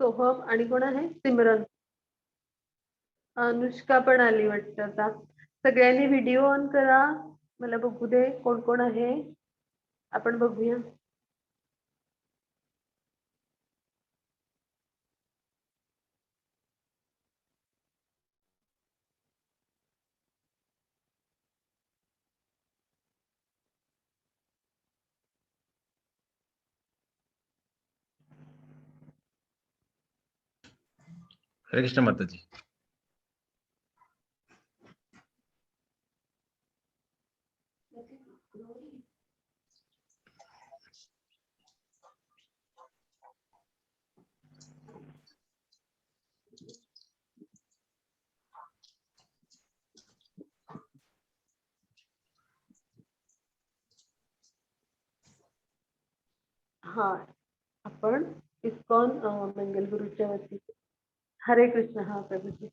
सोहम आणि कोण आहे सिमरन. अनुष्का पण आली वाटतं आता. सगळ्यांनी व्हिडिओ ऑन करा, मला बघू दे कोण कोण आहे. आपण बघूया. हरे कृष्ण माताजी. हा, आपण इस्कॉन मंगलगुरूच्या वती. हरे कृष्ण. हा प्रभूजी.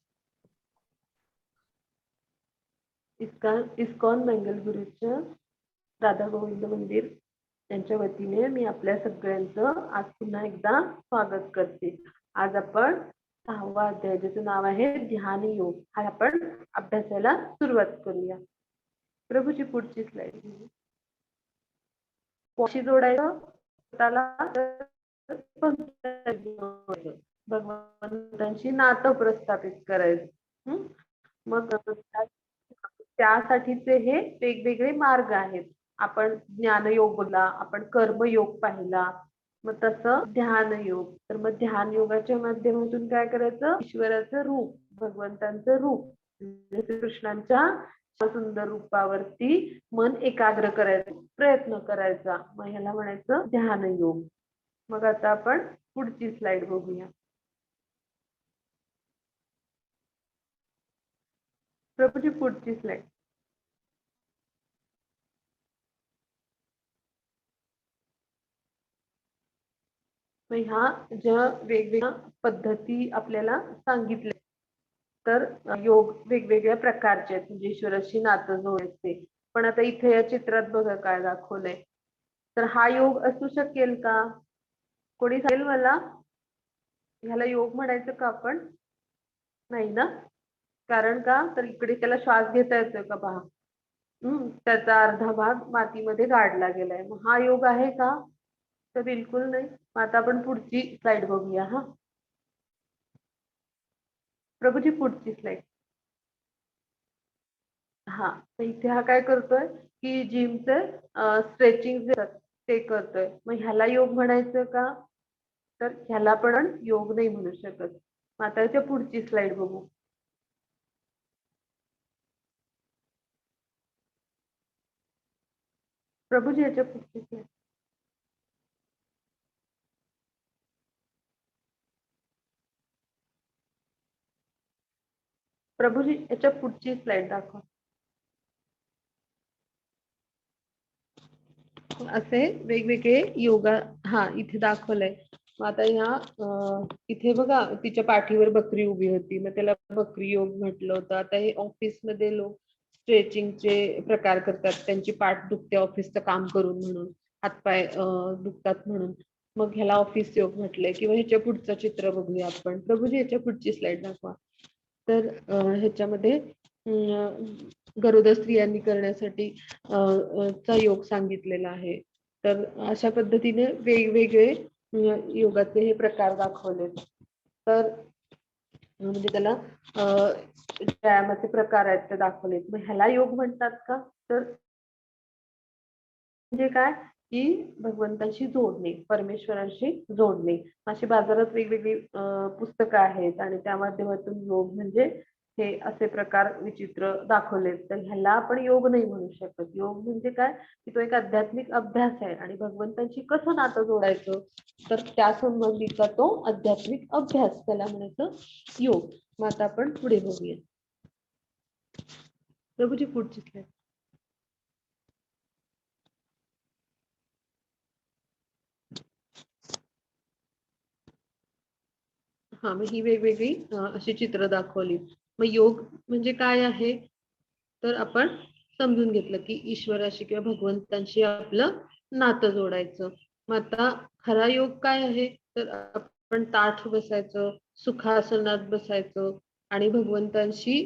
इस्कॉन मंगलगुरूच्या राधा गोविंद मंदिर यांच्या वतीने मी आपल्या सगळ्यांचं आज पुन्हा एकदा स्वागत करते. आज आपण 6वा अध्याय, ज्याचं नाव आहे ध्यान योग, हा आपण अभ्यासाला सुरुवात करूया. प्रभूची पुढची स्लाइड. कोशी जोडायचं स्वतःला, भगवंतांशी नातं प्रस्थापित करायचं. मग त्यासाठीचे हे वेगवेगळे मार्ग आहेत. आपण ज्ञानयोग बोलला, आपण कर्मयोग पाहिला, मग तसं ध्यान योग. तर मग ध्यान योगाच्या माध्यमातून काय करायचं, ईश्वराचं रूप, भगवंतांचं रूप, कृष्णांच्या सुंदर रूपावरती मन एकाग्र करायचा प्रयत्न करायचा, मग ह्याला म्हणायचं ध्यान योग. मग आता आपण पुढची स्लाइड बघूया. प्रभूची पुढची स्लाइड. ह्या ज्या वेगवेगळ्या पद्धती आपल्याला सांगितल्या, तर योग वेगवेगळ्या प्रकारचे आहेत, म्हणजे ईश्वराशी नातं जोडायचे. पण आता इथे या चित्रात बघा काय दाखवलंय. तर हा योग असू शकेल का? कोणी सांगेल मला? ह्याला योग म्हणायचं का आपण? नाही ना. कारण का, तर इकडे त्याला श्वास घेता येतोय का पहा. त्याचा अर्धा भाग मातीमध्ये गाडला गेलाय. मग हा योग आहे का? तर बिलकुल नाही. आता आपण पुढची स्लाइड बघूया. हा प्रभूजी पुढची स्लाइड. हा, तर इथे हा काय करतोय की जिमचे स्ट्रेचिंग ते करतोय. मग ह्याला योग म्हणायचं का? तर ह्याला पण योग नाही म्हणू शकत. मग आता याच्या पुढची स्लाइड बघू. प्रभूजी याच्या पुढची स्लाइड. प्रभूजी याच्या पुढची स्लाइड दाखवा. असे वेगवेगळे योगा हा इथे दाखवलंय. मग आता ह्या इथे बघा, तिच्या पाठीवर बकरी उभी होती, मग त्याला बकरी योग म्हटलं होतं. आता हे ऑफिस मध्ये लोक स्ट्रेचिंगचे प्रकार करतात, त्यांची पाठ दुखते ऑफिसचं काम करून म्हणून, हातपाय दुखतात म्हणून, मग ह्याला ऑफिस योग म्हटलंय. किंवा ह्याच्या पुढचं चित्र बघूया आपण. प्रभूजी ह्याच्या पुढची स्लाइड दाखवा. तर ह्याच्यामध्ये गरोदर स्त्रियांनी करण्यासाठी चा योग सांगितलेला आहे. तर अशा पद्धतीने वेगवेगळे योगाचे हे प्रकार दाखवले. तर म्हणजे त्याला व्यायामाचे प्रकार आहेत ते दाखवलेत. मग ह्याला योग म्हणतात का? तर म्हणजे काय की भगवंताशी जोडणे, परमेश्वराशी जोडणे. अशी बाजारात वेगवेगळी पुस्तकं आहेत आणि त्या माध्यमातून योग म्हणजे हे असे प्रकार विचित्र दाखवलेत. तर ह्याला आपण योग नाही म्हणू शकत. योग म्हणजे काय की तो एक आध्यात्मिक अभ्यास आहे आणि भगवंताशी कसं नातं जोडायचं, तर त्या संबंधीचा तो आध्यात्मिक अभ्यास, त्याला म्हणायचं योग. मग आता आपण पुढे बघूया. प्रभूजी पुढची स्लाइड. हा, मग ही वेगवेगळी अशी चित्र दाखवली. मग योग म्हणजे काय आहे, तर आपण समजून घेतलं की ईश्वराशी किंवा भगवंतांशी आपलं नातं जोडायचं. मग आता खरा योग काय आहे, तर पण ताठ बसायचं, सुखासनात बसायचं आणि भगवंतांचं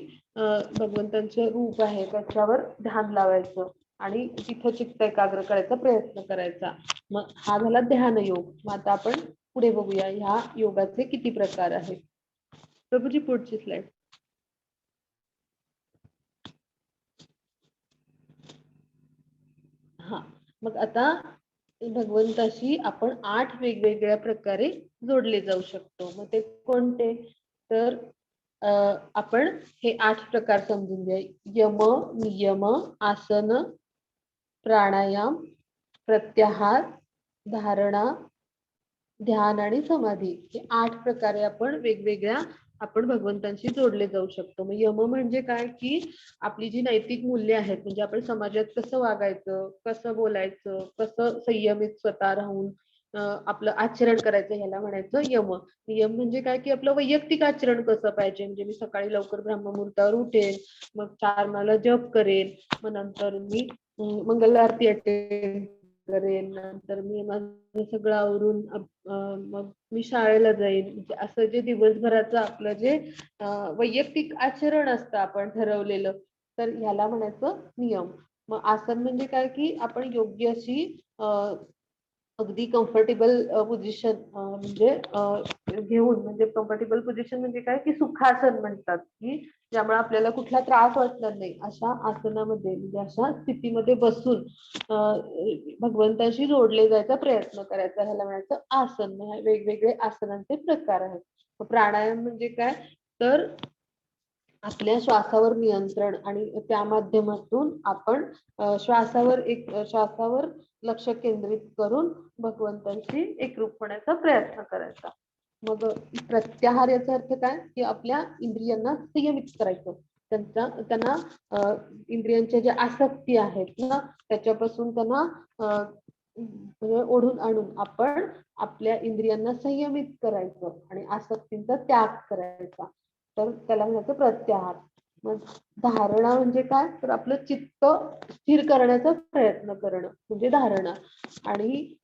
रूप आहे त्याच्यावर ध्यान लावायचं आणि तिथं चित्त एकाग्र करायचा प्रयत्न करायचा. मग हा झाला ध्यान योग. मग आता आपण पुढे बघूया ह्या योगाचे किती प्रकार आहेत. प्रभूजी पुढची स्लाइड. हा, मग आता भगवंताशी आपण 8 वेगवेगळ्या प्रकारे जोडले जाऊ शकतो. मग ते कोणते? तर आपण हे 8 प्रकार समजून घ्या. यम, नियम, आसन, प्राणायाम, प्रत्याहार, धारणा, ध्यान आणि समाधी. हे 8 प्रकारे आपण भगवंतांशी जोडले जाऊ शकतो. मग यम म्हणजे काय, की आपली जी नैतिक मूल्य आहेत, म्हणजे आपण समाजात कसं वागायचं, कसं बोलायचं, कसं संयमित स्वतः राहून आपलं आचरण करायचं, ह्याला म्हणायचं यम. यम म्हणजे काय, की आपलं वैयक्तिक आचरण कसं पाहिजे. म्हणजे मी सकाळी लवकर ब्रह्ममुहूर्तावर उठेन, मग 4 माला जप करेन, मग नंतर मी मंगल आरती अटेंड करेन, नंतर मी माझं सगळं आवरून मग मी शाळेला जाईन. म्हणजे असं जे दिवसभराचं आपलं जे वैयक्तिक आचरण असतं आपण ठरवलेलं, तर ह्याला म्हणायचं नियम. मग आसन म्हणजे काय, की आपण योग्य अशी अगदी कम्फर्टेबल पोझिशन म्हणजे घेऊन, म्हणजे कम्फर्टेबल पोझिशन म्हणजे काय, की सुखासन म्हणतात, की ज्यामुळे आपल्याला कुठला त्रास वाटणार नाही, अशा आसनामध्ये म्हणजे अशा स्थितीमध्ये बसून भगवंताशी जोडले जायचा प्रयत्न करायचा, ह्याला म्हणायचं आसन. वेगवेगळे आसनांचे प्रकार आहेत. प्राणायाम म्हणजे काय, तर आपल्या श्वासावर नियंत्रण आणि त्या माध्यमातून आपण श्वासावर लक्ष केंद्रित करून भगवंतांशी एकरूप होण्याचा प्रयत्न करायचा. मग प्रत्याहार याचा अर्थ काय, की आपल्या इंद्रियांना संयमित करायचं, त्यांना इंद्रियांच्या ज्या आसक्ती आहेत ना, त्याच्यापासून त्यांना म्हणजे ओढून आणून आपण आपल्या इंद्रियांना संयमित करायचं आणि आसक्तींचा त्याग करायचा, तर त्याला म्हणायचं प्रत्याहार. मग धारणा म्हणजे काय, तर आपलं चित्त स्थिर करण्याचा प्रयत्न करणं म्हणजे धारणा. आणि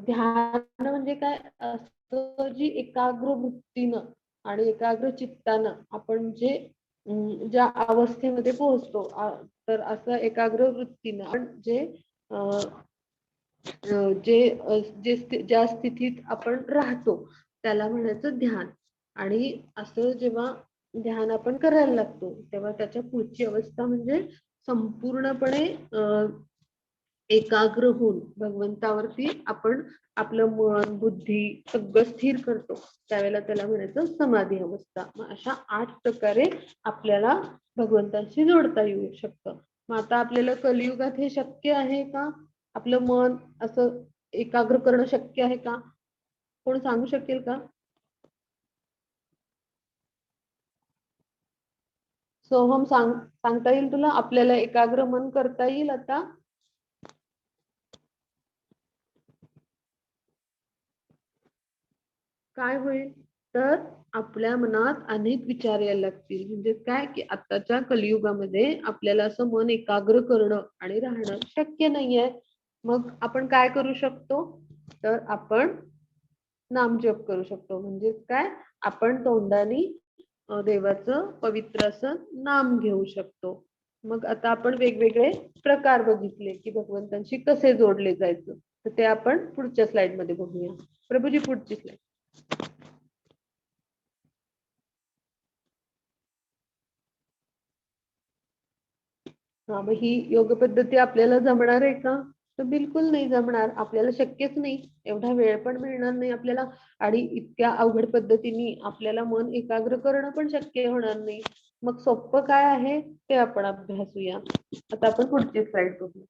ध्यान म्हणजे काय, असं जी एकाग्र वृत्तीनं आणि एकाग्र चित्तानं आपण जे ज्या अवस्थेमध्ये पोहोचतो, तर असं एकाग्र वृत्तीनं आपण ज्या स्थितीत आपण राहतो त्याला म्हणायचं ध्यान. आणि असं जेव्हा ध्यान आपण करायला लागतो, तेव्हा त्याच्या पुढची अवस्था म्हणजे संपूर्णपणे एकाग्र होऊन भगवंतावरती आपण आपलं मन बुद्धी सगळं स्थिर करतो, त्यावेळेला त्याला म्हणायचं समाधी अवस्था. मग अशा 8 प्रकारे आपल्याला भगवंताशी जोडता येऊ शकतं. मग आता आपल्याला कलियुगात हे शक्य आहे का, आपलं मन असं एकाग्र करणं शक्य आहे का, कोण सांगू शकेल का? सोहम, सांगता येईल तुला, आपल्याला एकाग्र मन करता येईल आता? काय होईल, तर आपल्या मनात अनेक विचार यायला लागतील. म्हणजे काय, की आताच्या कलियुगामध्ये आपल्याला असं मन एकाग्र करणं आणि राहणं शक्य नाहीये. मग आपण काय करू शकतो, तर आपण नामजप करू शकतो. म्हणजे काय, आपण तोंडाने देवाचं पवित्र असं नाम घेऊ शकतो. मग आता आपण वेगवेगळे प्रकार बघितले, की भगवंतांशी कसे जोडले जायचं, तर ते आपण पुढच्या स्लाइड मध्ये बघूया. प्रभूजी पुढची स्लाइड. हा, मग ही योग पद्धती आपल्याला जमणार आहे का, तर बिलकुल नाही जमणार, आपल्याला शक्यच नाही, एवढा वेळ पण मिळणार नाही आपल्याला, आणि इतक्या अवघड पद्धतीने आपल्याला मन एकाग्र करणं पण शक्य होणार नाही. मग सोपं काय आहे ते आपण अभ्यासूया. आता आपण पुढची स्लाइड बघू.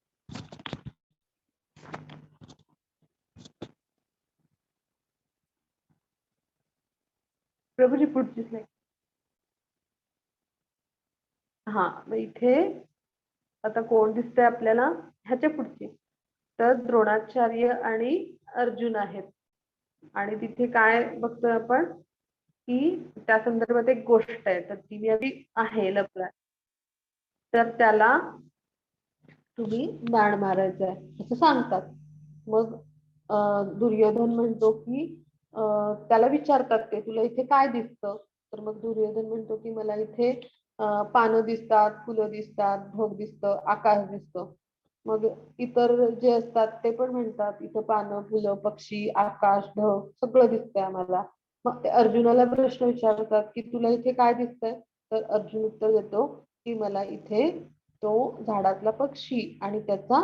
प्रभूजी पुढची स्लाइड. हा, मग इथे आता कोण दिसतंय आपल्याला, ह्याच्या पुढची, तर द्रोणाचार्य आणि अर्जुन आहेत. आणि तिथे काय बघतोय आपण, की त्या संदर्भात एक गोष्ट आहे, तर ती मी आधी आहे लक्षात. तर त्याला तुम्ही बाण मारायचा आहे असं सांगतात. मग दुर्योधन म्हणतो की त्याला विचारतात ते तुला इथे काय दिसतं. तर मग दुर्योधन म्हणतो की मला इथे पानं दिसतात, फुलं दिसतात, ढग दिसतं, आकाश दिसतं. मग इतर जे असतात ते पण म्हणतात इथं पानं, फुलं, पक्षी, आकाश, ढग सगळं दिसतंय आम्हाला. मग ते अर्जुनाला प्रश्न विचारतात की तुला इथे काय दिसतंय. तर अर्जुन उत्तर देतो की मला इथे तो झाडातला पक्षी आणि त्याचा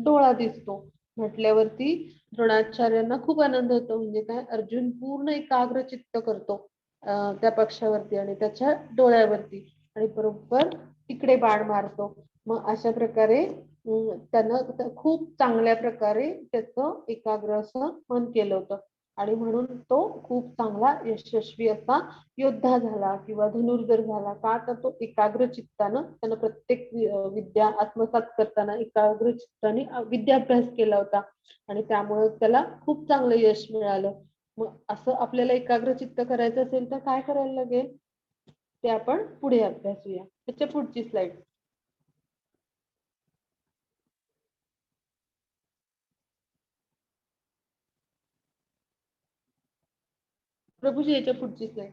डोळा दिसतो. म्हटल्यावरती द्रोणाचार्यांना खूप आनंद होतो. म्हणजे काय, अर्जुन पूर्ण एकाग्र चित्त करतो त्या पक्षावरती आणि त्याच्या डोळ्यावरती आणि बरोबर तिकडे बाण मारतो. मग अशा प्रकारे त्यानं खूप चांगल्या प्रकारे त्याचं एकाग्र असं मन केलं होतं आणि म्हणून तो खूप चांगला यशस्वी असा योद्धा झाला किंवा धनुर्धर झाला. का तर तो एकाग्र चित्तानं त्यानं प्रत्येक विद्या आत्मसात करताना एकाग्र चित्ताने विद्याभ्यास केला होता आणि त्यामुळे त्याला खूप चांगलं यश मिळालं. मग असं आपल्याला एकाग्रचित्त करायचं असेल तर काय करायला लागेल ते आपण पुढे अभ्यासूया. त्याच्या पुढची स्लाइड. प्रभूजी याच्या पुढची स्लाइड.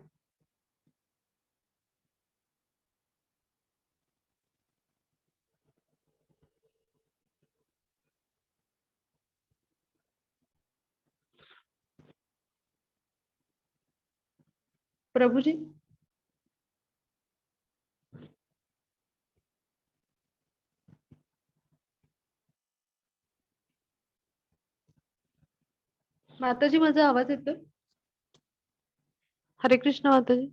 प्रभूजी माताजी माझा आवाज येतोय. हरे कृष्ण माताजी.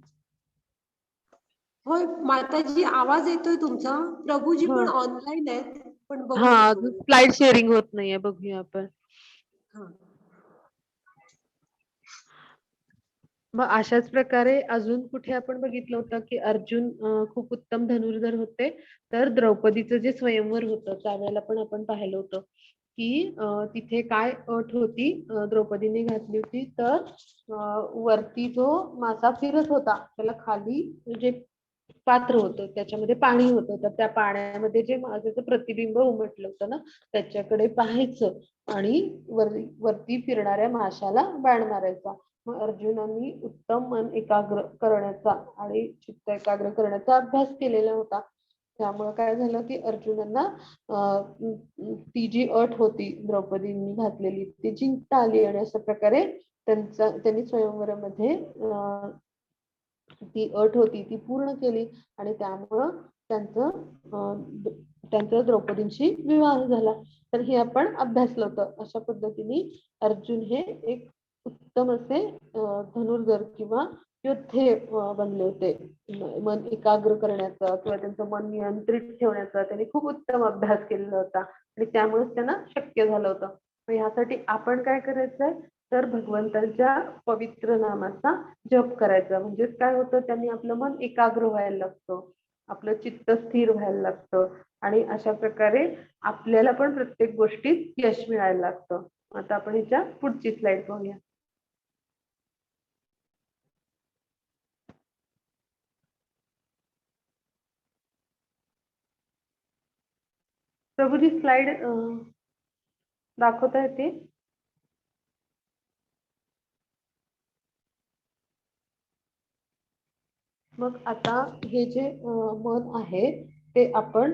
होय माताजी आवाज येतोय तुमचा. प्रभूजी हा पण ऑनलाईन आहेत पण हा बघूया अजून थोडं. स्लाइड शेअरिंग होत नाहीये, बघूया आपण. हा. मग अशाच प्रकारे अजून कुठे आपण बघितलं होतं की अर्जुन खूप उत्तम धनुर्धर होते. तर द्रौपदीचं जे स्वयंवर होतं त्यावेळेला पण आपण पाहिलं होतं की तिथे काय अट होती द्रौपदीने घातली होती. तर वरती जो मासा फिरत होता त्याला खाली जे पात्र होतं त्याच्यामध्ये पाणी होतं. तर त्या पाण्यामध्ये जे मासाचं प्रतिबिंब उमटलं होतं ना त्याच्याकडे पाहायचं आणि वरती फिरणाऱ्या माशाला बाण मारायचा. मग अर्जुनांनी उत्तम मन एकाग्र करण्याचा आणि चित्त एकाग्र करण्याचा अभ्यास केलेला होता. त्यामुळे काय झालं की अर्जुनांना ती जी अट होती द्रौपदींनी घातलेली ती जिंकता आली आणि अशा प्रकारे त्यांनी स्वयंवरामध्ये ती अट होती ती पूर्ण केली आणि त्यामुळं त्यांचा द्रौपदींशी विवाह झाला. तर हे आपण अभ्यासलं होतं. अशा पद्धतीने अर्जुन हे एक उत्तम असे धनुर्धर किंवा योद्धे बनले होते. मन एकाग्र करण्याचा किंवा त्यांचं मन नियंत्रित ठेवण्याचा त्यांनी खूप उत्तम अभ्यास केलेला होता आणि त्यामुळेच त्यांना शक्य झालं होतं. मग ह्यासाठी आपण काय करायचंय तर भगवंतांच्या पवित्र नामाचा जप करायचा. म्हणजे काय होतं त्यांनी आपलं मन एकाग्र व्हायला लागतं, आपलं चित्त स्थिर व्हायला लागतं आणि अशा प्रकारे आपल्याला पण प्रत्येक गोष्टीत यश मिळायला लागतं. आता आपण ह्याच्या पुढची स्लाइड पाहूया. प्रभूजी स्लाइड दाखवता येते. मग आता हे जे मन आहे ते आपण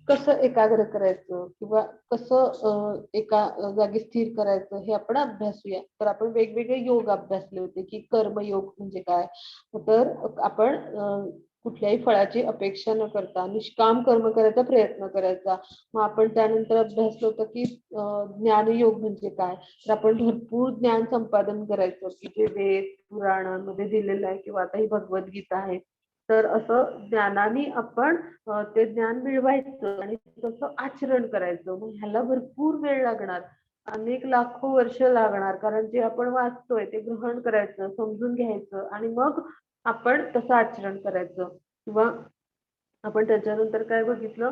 कसं एकाग्र करायचं किंवा कसं एका जागी स्थिर करायचं हे आपण अभ्यासूया. तर आपण वेगवेगळे योग अभ्यासले होते की कर्मयोग म्हणजे काय. तर आपण कुठल्याही फळाची अपेक्षा न करता निष्काम कर्म करायचा प्रयत्न करायचा. मग आपण त्यानंतर अभ्यासलं होतं की ज्ञानयोग म्हणजे काय. तर आपण भरपूर ज्ञान संपादन करायचं की जे वेद पुराणांमध्ये दिलेलं आहे किंवा आता ही भगवद्गीता आहे. तर असं ज्ञानाने आपण ते ज्ञान मिळवायचं आणि तसं आचरण करायचं. मग ह्याला भरपूर वेळ लागणार, अनेक लाखो वर्ष लागणार. कारण जे आपण वाचतोय ते ग्रहण करायचं, समजून घ्यायचं आणि मग आपण तसं आचरण करायचं. किंवा आपण त्याच्यानंतर काय बघितलं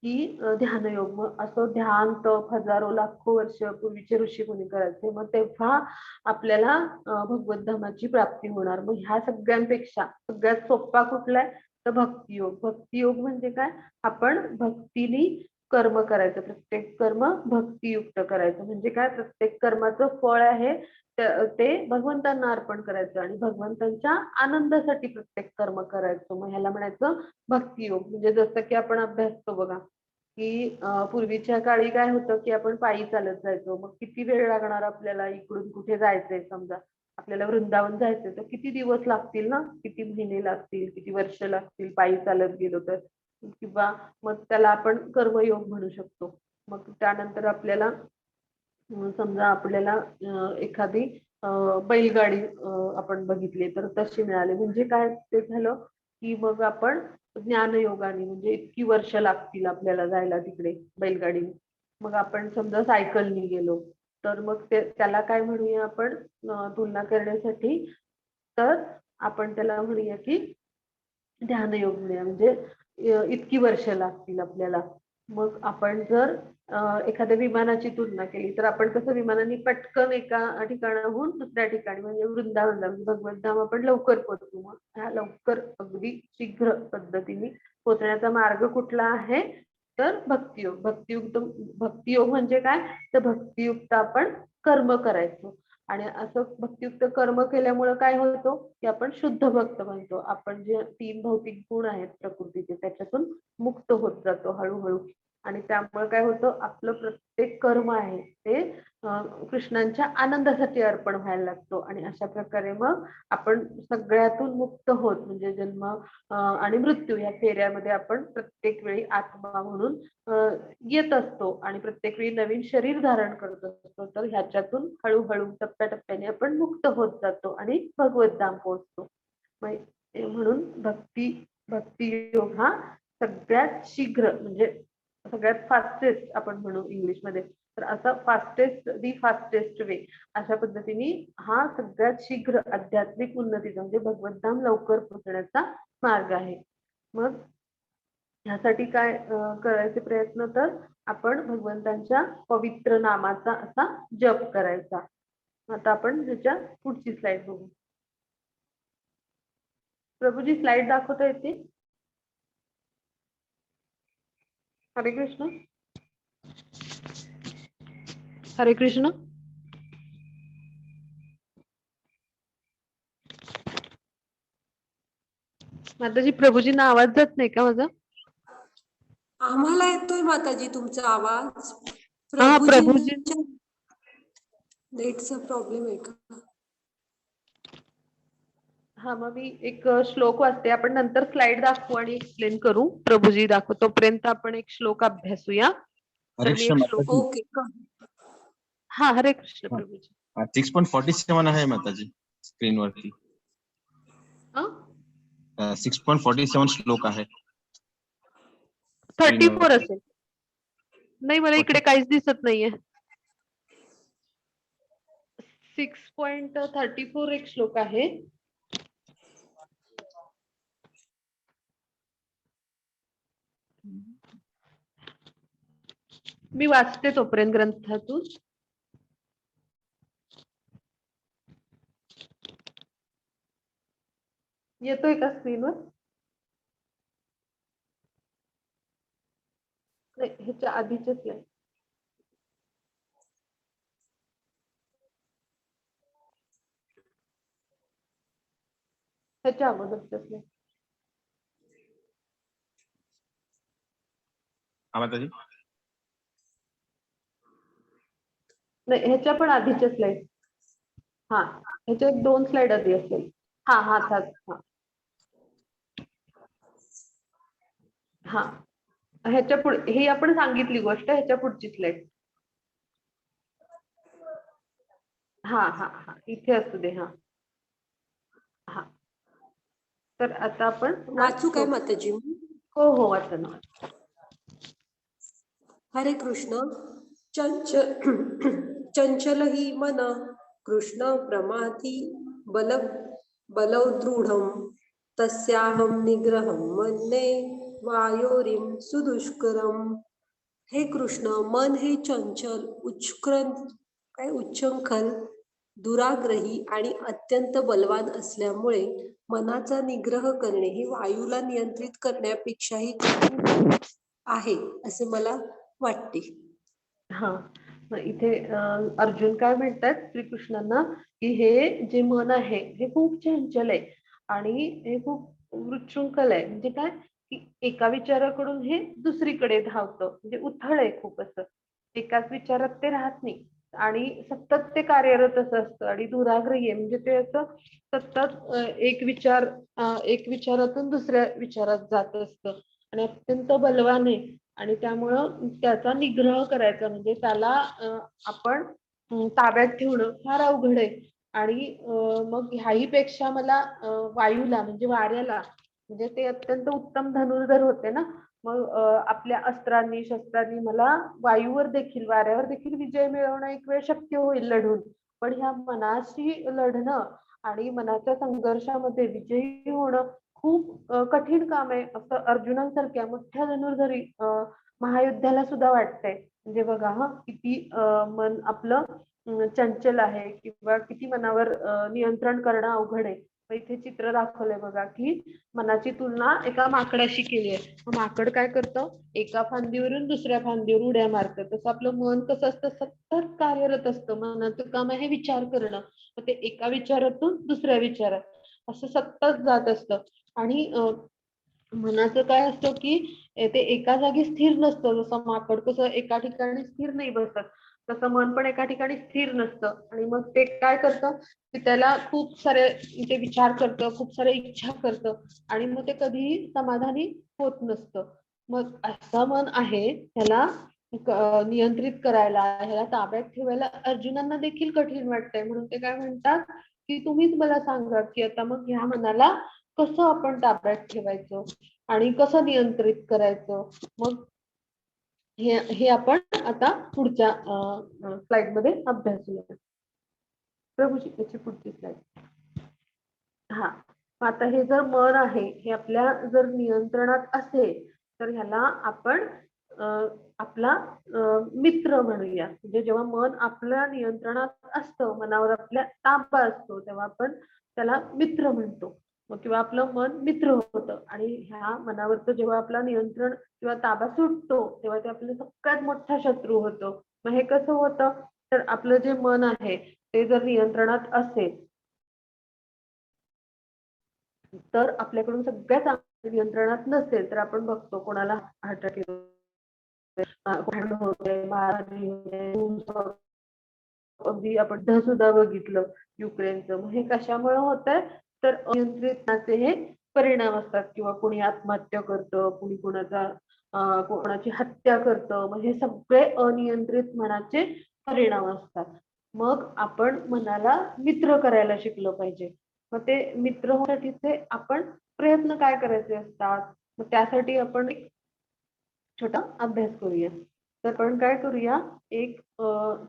की ध्यानयोग. मग असं ध्यान तप हजारो लाखो वर्ष पूर्वीचे ऋषी मुनी करायचे. मग तेव्हा आपल्याला भगवत धामाची प्राप्ती होणार. मग ह्या सगळ्यांपेक्षा सगळ्यात सोपा कुठला आहे तर भक्तियोग. भक्तियोग म्हणजे काय, आपण भक्तीने कर्म करायचं, प्रत्येक कर्म भक्तियुक्त करायचं. म्हणजे काय, प्रत्येक कर्माचं फळ आहे ते भगवंतांना अर्पण करायचं आणि भगवंतांच्या आनंदासाठी प्रत्येक कर्म करायचं. मग ह्याला म्हणायचं भक्तियोग. म्हणजे जसं की आपण अभ्यासतो बघा, की पूर्वीच्या काळी काय होतं, की आपण पायी चालत जायचो. मग किती वेळ लागणार आपल्याला, इकडून कुठे जायचंय, समजा आपल्याला वृंदावन जायचंय तर किती दिवस लागतील ना, किती महिने लागतील, किती वर्ष लागतील पायी चालत गेलो तर. किंवा मग त्याला आपण कर्मयोग म्हणू शकतो. मग त्यानंतर आपल्याला समजा आपल्याला एखादी बैलगाडी आपण बघितली तर तशी मिळाली, म्हणजे काय ते झालं, की मग आपण ज्ञानयोगाने, म्हणजे इतकी वर्ष लागतील आपल्याला जायला तिकडे बैलगाडीने. मग आपण समजा सायकलनी गेलो तर मग त्याला काय म्हणूया आपण, तुलना करण्यासाठी, तर आपण त्याला म्हणूया की ध्यानयोग म्हणूया. म्हणजे इतकी वर्ष लागतील आपल्याला. मग आपण जर एखाद्या विमानाची तुलना केली तर आपण कसं विमानाने पटकन एका ठिकाणाहून दुसऱ्या ठिकाणी, म्हणजे वृंदावनला, म्हणजे भगवत धाम आपण लवकर पोहोचतो. मग ह्या लवकर अगदी शीघ्र पद्धतीने पोहोचण्याचा मार्ग कुठला आहे, तर भक्तियोग. भक्तियोग म्हणजे काय, तर भक्तियुक्त आपण कर्म करायचो. आणि असं भक्तियुक्त कर्म केल्यामुळे काय होतं, की आपण शुद्ध भक्त बनतो. आपण जे 3 भौतिक गुण आहेत प्रकृतीचे त्याच्यातून मुक्त होत जातो हळूहळू. आणि त्यामुळे काय होतं, आपलं प्रत्येक कर्म आहे ते कृष्णांच्या आनंदासाठी अर्पण व्हायला लागतो. आणि अशा प्रकारे मग आपण सगळ्यातून मुक्त होत, म्हणजे जन्म आणि मृत्यू या फेऱ्यामध्ये आपण प्रत्येक वेळी आत्मा म्हणून येत असतो आणि प्रत्येक वेळी नवीन शरीर धारण करत असतो. तर ह्याच्यातून हळूहळू टप्प्याटप्प्याने आपण मुक्त होत जातो आणि भगवत धाम पोहोचतो. म्हणून भक्तियोग हा सगळ्यात शीघ्र, म्हणजे सगळ्यात फास्टेस्ट आपण म्हणू इंग्लिशमध्ये, तर असा फास्टेस्ट वे अशा पद्धतीने हा सगळ्यात शीघ्र आध्यात्मिक उन्नतीचा, म्हणजे भगवत धाम लवकर पोहोचण्याचा मार्ग आहे. मग ह्यासाठी काय करायचे प्रयत्न, तर आपण भगवंतांच्या पवित्र नामाचा असा जप करायचा. आता आपण ह्याच्या पुढची स्लाइड बघू. प्रभूजी स्लाइड दाखवता येते? हरे कृष्ण. हरे कृष्ण. माताजी, प्रभूजींना आवाज जात नाही का माझा? आम्हाला येतोय माताजी तुमचा आवाज. हा, प्रभूजी. प्रभूजींच्या नेटचा प्रॉब्लेम आहे का? हा, मग मी एक श्लोक वाचते, आपण नंतर स्लाइड दाखवू आणि एक्सप्लेन करू. प्रभूजी दाखवू तोपर्यंत आपण एक श्लोक अभ्यासूया. तर मी एक श्लोक. ओके. हा, हरे कृष्ण प्रभूजी. 6.47 आहे माताजी स्क्रीनवरती. 6.47 श्लोक आहे. 34 असेल. नाही, मला इकडे काहीच दिसत नाहीये. 6.34 एक श्लोक आहे. मी वाचते तोपर्यंत ग्रंथातून. येतोय का स्क्रीनवर? नाही, ह्याच्या आधीचे स्लाइड. ह्याच्या अगोदरचे स्लाइड. माताजी नाही, ह्याच्या पण आधीचे स्लाइड. हा, ह्याच्या 2 स्लाइड आधी असेल. हा हा हा हा, ह्याच्या पुढे ही आपण सांगितली गोष्ट, ह्याच्या पुढची स्लाइड. हा हा हा, इथे असू दे. हा हा, तर आता आपण वाचू काय माताजी? हो हो, वाचा ना. हरे कृष्ण. चंचल ही मन कृष्ण प्रमाथी बलौ दृढम तस्याहम निग्रहम मन्ये वायोरिम सुदुष्करम. हे कृष्ण, मन हे चंचल, उच्चंखल, दुराग्रही आणि अत्यंत बलवान असल्यामुळे मनाचा निग्रह करणे हे वायूला नियंत्रित करण्यापेक्षाही कठीण आहे असे मला वाटते. हा, मग इथे अर्जुन काय म्हणतात श्रीकृष्णांना की हे जे मन आहे हे खूप चंचल आहे आणि हे खूप विशृंखल आहे. म्हणजे काय की एका विचाराकडून हे दुसरीकडे धावतं, म्हणजे उथळ आहे खूप असं, एकाच विचारात ते राहत नाही आणि सतत ते कार्यरत असं असतं आणि दुराग्रही आहे. म्हणजे ते असं सतत एक विचारातून दुसऱ्या विचारात जात असतं आणि अत्यंत बलवान आहे. आणि त्यामुळं त्याचा निग्रह करायचा म्हणजे त्याला आपण ताब्यात ठेवणं फार अवघड आहे. आणि मग ह्याही पेक्षा मला वायूला म्हणजे वाऱ्याला, म्हणजे ते अत्यंत उत्तम धनुर्धर होते ना, मग आपल्या अस्त्रांनी शस्त्रांनी मला वायूवर देखील वाऱ्यावर देखील विजय मिळवणं एक वेळ शक्य होईल लढून. पण ह्या मनाशी लढणं आणि मनाच्या संघर्षामध्ये विजयी होणं खूप कठीण काम आहे असं अर्जुनांसारख्या मोठ्या धनुर्धरी महायुद्धाला सुद्धा वाटतंय. म्हणजे बघा हा किती मन आपलं चंचल आहे किंवा किती मनावर नियंत्रण करणं अवघड आहे. तर इथे चित्र दाखवलंय बघा की मनाची तुलना एका माकडाशी केली आहे. मग माकड काय करतं, एका फांदीवरून दुसऱ्या फांदीवर उड्या मारतं. तसं आपलं मन कसं असतं, सतत कार्यरत असतं. मनाचं काम आहे विचार करणं. मग ते एका विचारातून दुसऱ्या विचारात असं सतत जात असतं. आणि मनाचं काय असतं की ते एका जागी स्थिर नसतं. जसं माकड कसं एका ठिकाणी स्थिर नाही बसत, तसं मन पण एका ठिकाणी स्थिर नसतं. आणि मग ते काय करतं की त्याला खूप सारे ते विचार करतं, खूप सारे इच्छा करतं आणि मग ते कधीही समाधानी होत नसतं. मग असं मन आहे त्याला नियंत्रित करायला, ह्याला ताब्यात ठेवायला अर्जुनांना देखील कठीण वाटतंय. म्हणून ते काय म्हणतात की तुम्हीच मला सांगा की आता मग ह्या मनाला कसं आपण ताब्यात ठेवायचं आणि कसं नियंत्रित करायचं. मग हे आपण आता पुढच्या स्लाइड मध्ये अभ्यासूया. प्रभूजी त्याची पुढची स्लाइड. हा, मग आता हे जर मन आहे हे आपल्या जर नियंत्रणात असेल तर ह्याला आपण आपला मित्र म्हणूया. म्हणजे जेव्हा मन आपल्या नियंत्रणात असतं, मनावर आपल्या ताबा असतो, तेव्हा आपण त्याला मित्र म्हणतो. मग किंवा आपलं मन मित्र होतं. आणि ह्या मनावरचं जेव्हा आपला नियंत्रण किंवा ताबा सुटतो तेव्हा ते आपलं सगळ्यात मोठा शत्रू होतो. मग हे कसं होतं, तर आपलं जे मन आहे ते जर नियंत्रणात असेल तर आपल्याकडून सगळ्यात चांगलं, नियंत्रणात नसेल तर आपण बघतो कोणाला हार्ट अटॅक येतो, भांडण होते, मारहाण होते, अगदी आपण सुद्धा बघितलं युक्रेनचं. मग हे कशामुळे होत आहे, तर अनियंत्रितपणाचे हे परिणाम असतात. किंवा कोणी आत्महत्या करतं, कोणी कोणाची हत्या करतं. मग हे सगळे अनियंत्रित मनाचे परिणाम असतात. मग आपण मनाला मित्र करायला शिकलं पाहिजे. मग ते मित्र होण्यासाठीचे आपण प्रयत्न काय करायचे असतात, मग त्यासाठी आपण एक छोटा अभ्यास करूया. तर आपण काय करूया, एक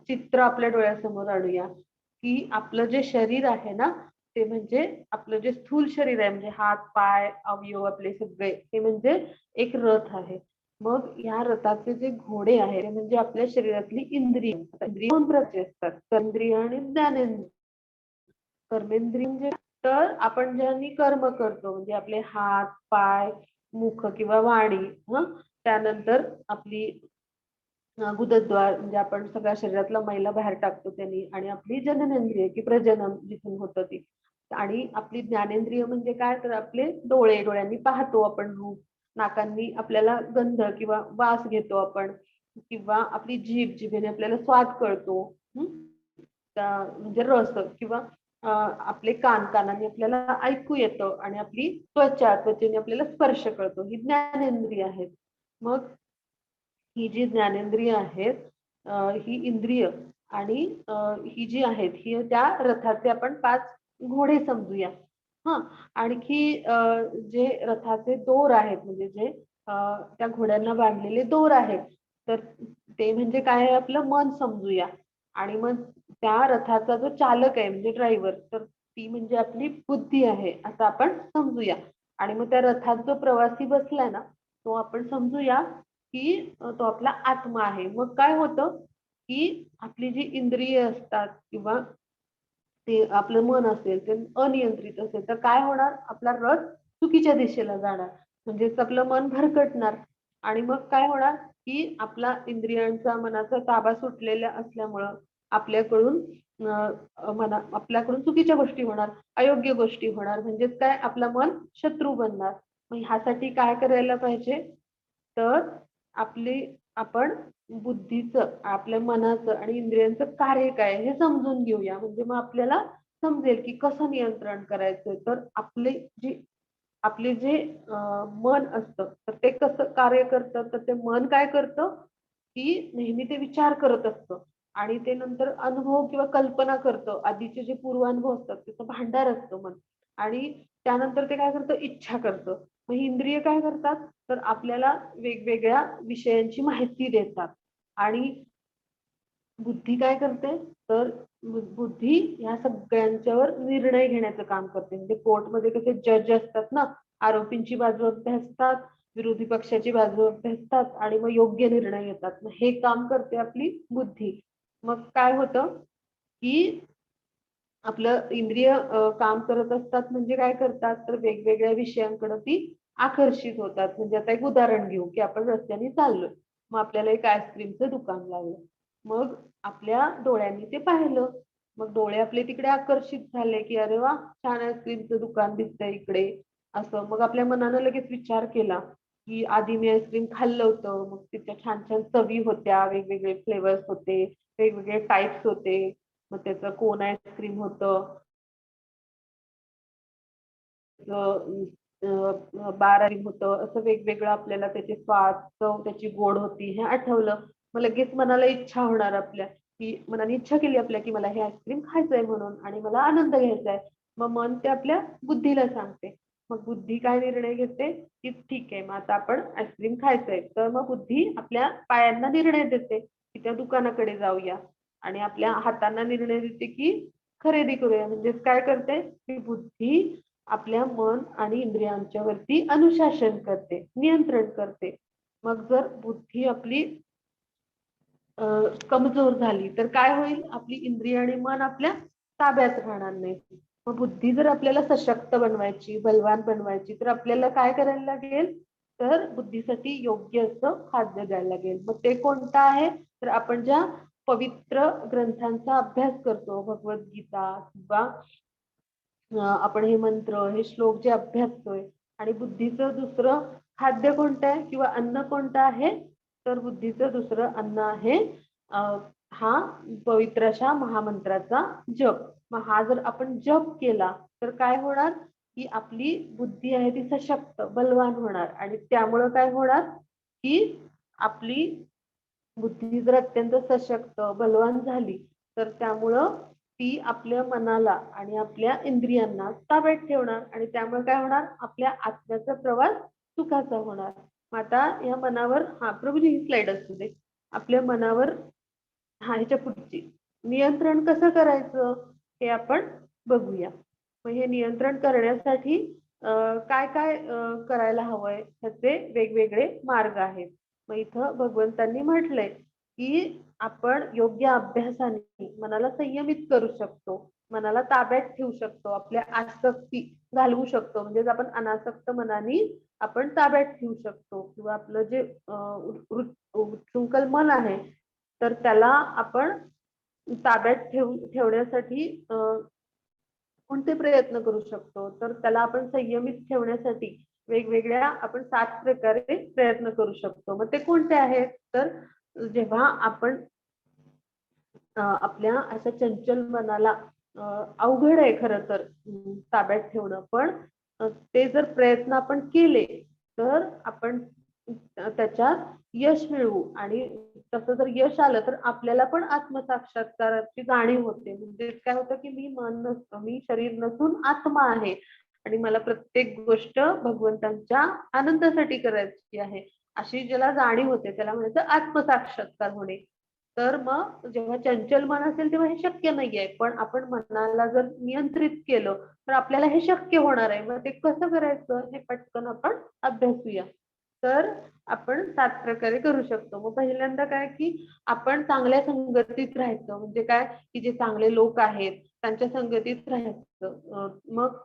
चित्र आपल्या डोळ्यासमोर आणूया की आपलं जे शरीर आहे ना, ते म्हणजे आपलं जे स्थूल शरीर आहे, म्हणजे हात पाय अवयव आपले सगळे, ते म्हणजे एक रथ आहे. मग या रथाचे जे घोडे आहेत ते म्हणजे आपल्या शरीरातली इंद्रिय. इंद्रिय दोन प्रकारचे असतात, कर्मेंद्रिय आणि ज्ञानेंद्रिय. कर्मेंद्रिय म्हणजे तर आपण ज्यांनी कर्म करतो, म्हणजे आपले हात पाय मुख किंवा वाणी, त्यानंतर आपली गुदद्वार म्हणजे आपण सगळ्या शरीरातला मैला बाहेर टाकतो त्यांनी, आणि आपली जननेंद्रिय की प्रजनन जिथून होतं ती, आणि आपली ज्ञानेंद्रिय म्हणजे काय, तर आपले डोळे, डोळ्यांनी पाहतो आपण रूप, नाकांनी आपल्याला गंध किंवा वास घेतो आपण, किंवा आपली जीभ, जिभेने आपल्याला स्वाद कळतो, म्हणजे रस, किंवा आपले कान, कानाने आपल्याला ऐकू येतं, आणि आपली त्वचा, त्वचेने आपल्याला स्पर्श कळतो. ही ज्ञानेंद्रिय आहेत. मग ही जी ज्ञानेंद्रिय आहेत, ही इंद्रिय आणि ही जी आहेत, ही त्या रथाचे आपण 5 घोडे समजूया. आणखी जे रथाचे दोर आहेत, म्हणजे जे त्या घोड्यांना बांधलेले दोर आहेत, तर ते म्हणजे काय आहे, आपलं मन समजूया. आणि मग त्या रथाचा जो चालक आहे म्हणजे ड्रायव्हर, तर ती म्हणजे आपली बुद्धी आहे असं आपण समजूया. आणि मग त्या रथात जो प्रवासी बसलाय ना, तो आपण समजूया की तो आपला आत्मा आहे. मग काय होतं की आपली जी इंद्रिय असतात किंवा ते आपलं मन असेल ते अनियंत्रित असेल तर काय होणार, आपला रथ चुकीच्या दिशेला जाणार, म्हणजेच आपलं मन भरकटणार. आणि मग काय होणार, की आपला इंद्रियांचा मनाचा ताबा सुटलेला असल्यामुळं आपल्याकडून आपल्याकडून चुकीच्या गोष्टी होणार, अयोग्य गोष्टी होणार, म्हणजेच काय आपलं मन शत्रू बनणार. मग ह्यासाठी काय करायला पाहिजे, तर आपण बुद्धीचं, आपल्या मनाचं आणि इंद्रियांचं कार्य काय हे समजून घेऊया. म्हणजे मग आपल्याला समजेल की कसं नियंत्रण करायचं. तर आपले जे मन असतं तर ते कसं कार्य करतं, तर ते मन काय करतं की नेहमी ते विचार करत असतं आणि ते नंतर अनुभव किंवा कल्पना करतं. आधीचे जे पूर्वानुभव असतात त्याचं भांडार असतं मन. आणि त्यानंतर ते काय करतं, इच्छा करतं. मग ही इंद्रिय काय करतात, तर आपल्याला वेगवेगळ्या विषयांची माहिती देतात. आणि बुद्धी काय करते, तर बुद्धी ह्या सगळ्यांच्यावर निर्णय घेण्याचं काम करते. म्हणजे कोर्टमध्ये कसे जज असतात ना, आरोपींची बाजू अभ्यासतात, विरोधी पक्षाची बाजू अभ्यासतात आणि मग योग्य निर्णय घेतात. मग हे काम करते आपली बुद्धी. मग काय होतं की आपलं इंद्रिय काम करत असतात, म्हणजे काय करतात, तर वेगवेगळ्या विषयांकडे ती आकर्षित होतात. म्हणजे आता एक उदाहरण घेऊ की आपण रस्त्याने चाललोय, मग आपल्याला एक आईस्क्रीमचं दुकान लागलं. मग आपल्या डोळ्यांनी ते पाहिलं, मग डोळे आपले तिकडे आकर्षित झाले की अरे वा, छान आईस्क्रीमचं दुकान दिसतंय इकडे. असं मग आपल्या मनानं लगेच विचार केला की आधी मी आईस्क्रीम खाल्लं होतं, मग तिच्या छान छान चवी होत्या, वेगवेगळे फ्लेवर्स होते, वेगवेगळे टाईप्स होते. मग त्याचं कोन आईस्क्रीम होतं, बार आईस्क्रीम होतं, असं वेगवेगळं आपल्याला त्याचे स्वाद, चव त्याची गोड होती हे आठवलं. मग लगेच मनाला इच्छा होणार आपल्या, की मनाने इच्छा केली आपल्या की मला हे आईस्क्रीम खायचंय म्हणून आणि मला आनंद घ्यायचा आहे. मग मन ते आपल्या बुद्धीला सांगते. मग बुद्धी काय निर्णय घेते, की ठीक आहे, मग आता आपण आईस्क्रीम खायचंय. तर मग बुद्धी आपल्या पायांना निर्णय देते की त्या दुकानाकडे जाऊया आणि आपल्या हातांना निर्णय देते की खरेदी करूया. म्हणजेच काय करते, की बुद्धी आपल्या मन आणि इंद्रियांच्या वरती अनुशासन करते, नियंत्रण करते. मग जर बुद्धी आपली कमजोर झाली तर काय होईल, आपली इंद्रिय आणि मन आपल्या ताब्यात राहणार नाही. मग बुद्धी जर आपल्याला सशक्त बनवायची, बलवान बनवायची, तर आपल्याला काय करायला लागेल, तर बुद्धीसाठी योग्य असं खाद्य द्यायला लागेल. मग ते कोणतं आहे, तर आपण ज्या पवित्र ग्रंथांचा अभ्यास करतो, भगवद्गीता किंवा आपण हे मंत्र, हे श्लोक जे अभ्यासतोय, आणि बुद्धीचं दुसरं खाद्य कोणतं आहे किंवा अन्न कोणतं आहे, तर बुद्धीचं दुसरं अन्न आहे हा पवित्र अशा महामंत्राचा जप. मग हा जर आपण जप केला तर काय होणार, की आपली बुद्धी आहे ती सशक्त, बलवान होणार. आणि त्यामुळं काय होणार, की आपली बुद्धी जर अत्यंत सशक्त, बलवान झाली, तर त्यामुळं ती आपल्या मनाला आणि आपल्या इंद्रियांना ताब्यात ठेवणार आणि त्यामुळे काय होणार, आपल्या आत्म्याचा प्रवास सुखाचा होणार. मग आता या मनावर, हा प्रभूजी ही स्लाइड असू दे, आपल्या मनावर, हा ह्याच्या पुढची, नियंत्रण कसं करायचं हे आपण बघूया. मग हे नियंत्रण करण्यासाठी काय काय करायला हवंय, ह्याचे वेगवेगळे मार्ग आहेत. मग इथं भगवंतांनी म्हटलंय की आपण योग्य अभ्यासाने मनाला संयमित करू शकतो, मनाला ताब्यात ठेवू शकतो, आपल्या आसक्ती घालवू शकतो. म्हणजे आपण अनासक्त मनाने आपण ताब्यात ठेवू शकतो, किंवा आपलं जे उच्छृंखल मन आहे तर त्याला आपण ताब्यात ठेवण्यासाठी कोणते प्रयत्न करू शकतो, तर त्याला आपण संयमित ठेवण्यासाठी वेगवेगळ्या आपण 7 प्रकारे प्रयत्न करू शकतो. मग ते कोणते आहेत, तर जेव्हा आपण आपल्या अशा चंचल मनाला अवघड आहे खरं तर ताब्यात ठेवणं, पण ते जर प्रयत्न आपण केले तर आपण त्याच्यात यश मिळवू. आणि तसं जर यश आलं तर आपल्याला पण आत्मसाक्षात्काराची जाणीव होते. म्हणजे काय होतं, की मी मन नसतो, मी शरीर नसून आत्मा आहे आणि मला प्रत्येक गोष्ट भगवंतांच्या आनंदासाठी करायची आहे, अशी ज्याला जाणीव होते त्याला म्हणायचं आत्मसाक्षात्कार होणे. तर मग जेव्हा चंचल मन असेल तेव्हा हे शक्य नाहीये, पण आपण मनाला जर नियंत्रित केलं तर आपल्याला हे शक्य होणार आहे. मग ते कसं करायचं हे पटकन आपण अभ्यासूया. तर आपण 7 प्रकारे करू शकतो. मग पहिल्यांदा काय, की आपण चांगल्या संगतीत राहायचं. म्हणजे काय, की जे चांगले लोक आहेत त्यांच्या संगतीत राहायचं. मग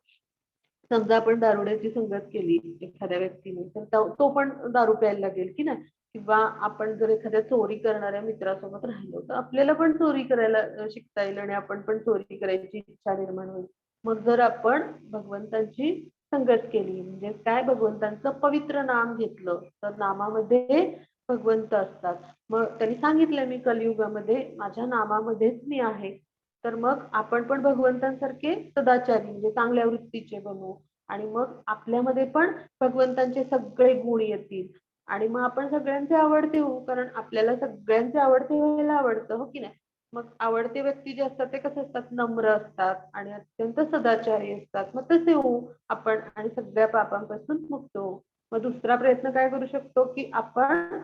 समजा आपण दारुड्याची संगत केली एखाद्या व्यक्तीने, तर तो पण दारू प्यायला लागेल की नाही, किंवा आपण जर एखाद्या चोरी करणाऱ्या मित्रासोबत राहिलो तर आपल्याला पण चोरी करायला शिकता येईल आणि आपण पण चोरी करायची इच्छा निर्माण होईल. मग जर आपण भगवंतांची संगत केली म्हणजे काय भगवंतांचं पवित्र नाम घेतलं तर नामामध्ये भगवंत असतात. मग त्यांनी सांगितलं मी कलियुगामध्ये माझ्या नामामध्येच मी आहे. तर मग आपण पण भगवंतांसारखे सदाचारी म्हणजे चांगल्या वृत्तीचे बनू आणि मग आपल्यामध्ये पण भगवंतांचे सगळे गुण येतील आणि मग आपण सगळ्यांचे आवडते होऊ कारण आपल्याला सगळ्यांचे आवडते व्हायला आवडतं हो की नाही. मग आवडते व्यक्ती जे असतात ते कसे असतात नम्र असतात आणि अत्यंत सदाचारी असतात मग तसे होऊ आपण आणि सगळ्या पापांपासून मुक्त होऊ. मग दुसरा प्रयत्न काय करू शकतो की आपण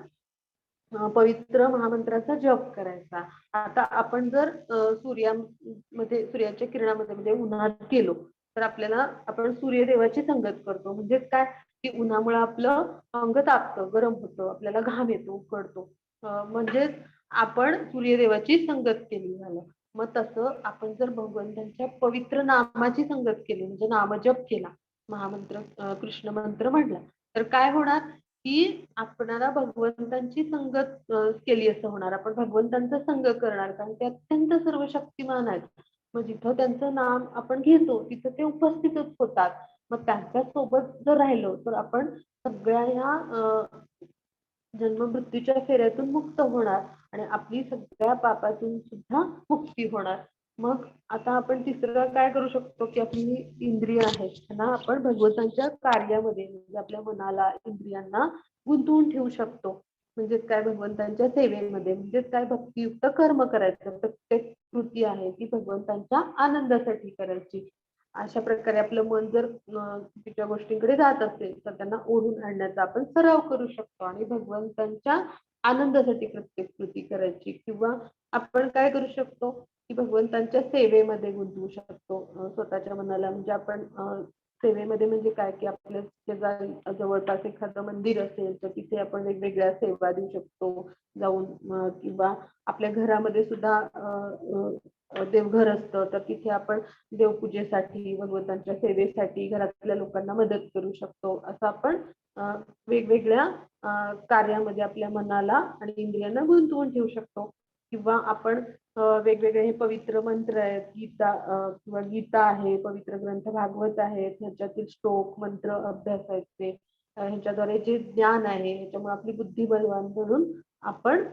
पवित्र महामंत्राचा जप करायचा. आता आपण जर सूर्यामध्ये सूर्याच्या किरणामध्ये म्हणजे उन्हात गेलो तर आपल्याला आपण सूर्यदेवाची संगत करतो म्हणजे काय की उन्हामुळे आपलं अंग तापतं गरम होतं आपल्याला घाम येतो उकडतो म्हणजेच आपण सूर्यदेवाची संगत केली झालं. मग तसं आपण जर भगवंतांच्या पवित्र नामाची संगत केली म्हणजे नामजप केला महामंत्र कृष्ण मंत्र म्हणला तर काय होणार की आपणाला भगवंतांची संगत केली असं होणार. आपण भगवंतांचा संग करणार कारण ते अत्यंत सर्व शक्तिमान आहेत. मग जिथं त्यांचं नाम आपण घेतो तिथं ते उपस्थितच होतात. मग त्यांच्या सोबत जर राहिलो तर आपण सगळ्या ह्या जन्ममृत्यूच्या फेऱ्यातून मुक्त होणार आणि आपली सगळ्या पापातून सुद्धा मुक्ती होणार. मग आता आपण तिसरं काय करू शकतो की आपली इंद्रिय आहेत त्यांना आपण भगवंतांच्या कार्यामध्ये म्हणजे आपल्या मनाला इंद्रियांना गुंतवून ठेवू शकतो. म्हणजे काय भगवंतांच्या सेवेमध्ये म्हणजे काय भक्तियुक्त कर्म करायचं प्रत्येक कृती आहे ती भगवंतांच्या आनंदासाठी करायची. अशा प्रकारे आपलं मन जर चुकीच्या गोष्टींकडे जात असेल तर त्यांना ओढून आणण्याचा आपण सराव करू शकतो आणि भगवंतांच्या आनंदासाठी प्रत्येक कृती करायची. किंवा आपण काय करू शकतो की भगवंतांच्या सेवेमध्ये गुंतवू शकतो स्वतःच्या मनाला म्हणजे आपण सेवेमध्ये म्हणजे काय की आपल्या शेजारी जवळपास एखादं मंदिर असेल तर तिथे आपण वेगवेगळ्या सेवा देऊ शकतो जाऊन किंवा आपल्या घरामध्ये सुद्धा देवघर असतं तर तिथे आपण देवपूजेसाठी भगवंतांच्या सेवेसाठी घरातल्या लोकांना मदत करू शकतो. असं आपण वेगवेगळ्या कार्यामध्ये आपल्या मनाला आणि इंद्रियांना गुंतवून ठेवू शकतो. किंवा आपण वेगवेगळे हे पवित्र मंत्र आहेत गीता किंवा गीता आहे पवित्र ग्रंथ भागवत आहेत ह्याच्यातील श्लोक मंत्र अभ्यासायचे ह्याच्याद्वारे जे ज्ञान आहे ह्याच्यामुळे आपली बुद्धी बलवान बनून आपण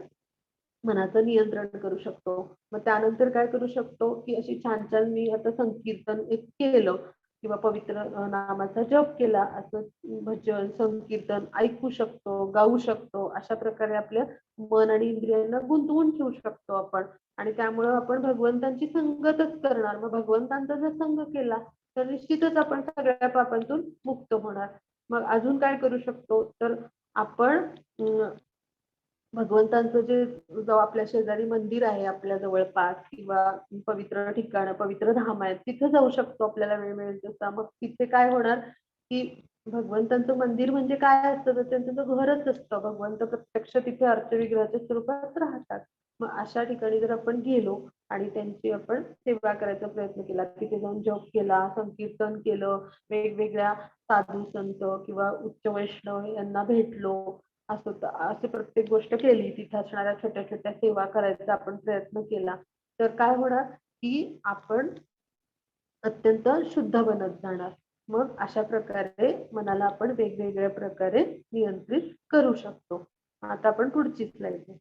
मनाचं नियंत्रण करू शकतो. मग त्यानंतर काय करू शकतो की अशी छान छान मी आता संकीर्तन एक केलं किंवा पवित्र नामाचा जप केला असं भजन संकीर्तन ऐकू शकतो गाऊ शकतो. अशा प्रकारे आपल्या मन आणि इंद्रियांना गुंतवून ठेवू शकतो आपण आणि त्यामुळे आपण भगवंतांची संगतच करणार. मग भगवंतांचा जर संग केला तर निश्चितच आपण सगळ्या पापांतून मुक्त होणार. मग अजून काय करू शकतो तर आपण भगवंतांचं जे जो आपल्या शेजारी मंदिर आहे आपल्या जवळपास किंवा पवित्र ठिकाण पवित्र धाम आहेत तिथे जाऊ शकतो आपल्याला वेळ मिळेल तसा. मग तिथे काय होणार की भगवंतांचं मंदिर म्हणजे काय असतं तर त्यांचं घरच असतं. भगवंत प्रत्यक्ष तिथे अर्चविग्रहाच्या स्वरूपात राहतात. मग अशा ठिकाणी जर आपण गेलो आणि त्यांची आपण सेवा करायचा प्रयत्न केला तिथे जाऊन जप केला संकीर्तन केलं वेगवेगळ्या साधू संत किंवा उच्च वैष्णव यांना भेटलो असं असे प्रत्येक गोष्ट केली तिथे असणाऱ्या छोट्या छोट्या सेवा करायचा आपण प्रयत्न केला तर काय होणार की आपण अत्यंत शुद्ध बनत जाणार. मग अशा प्रकारे मनाला आपण वेगवेगळ्या प्रकारे नियंत्रित करू शकतो. आता आपण पुढची स्लाइड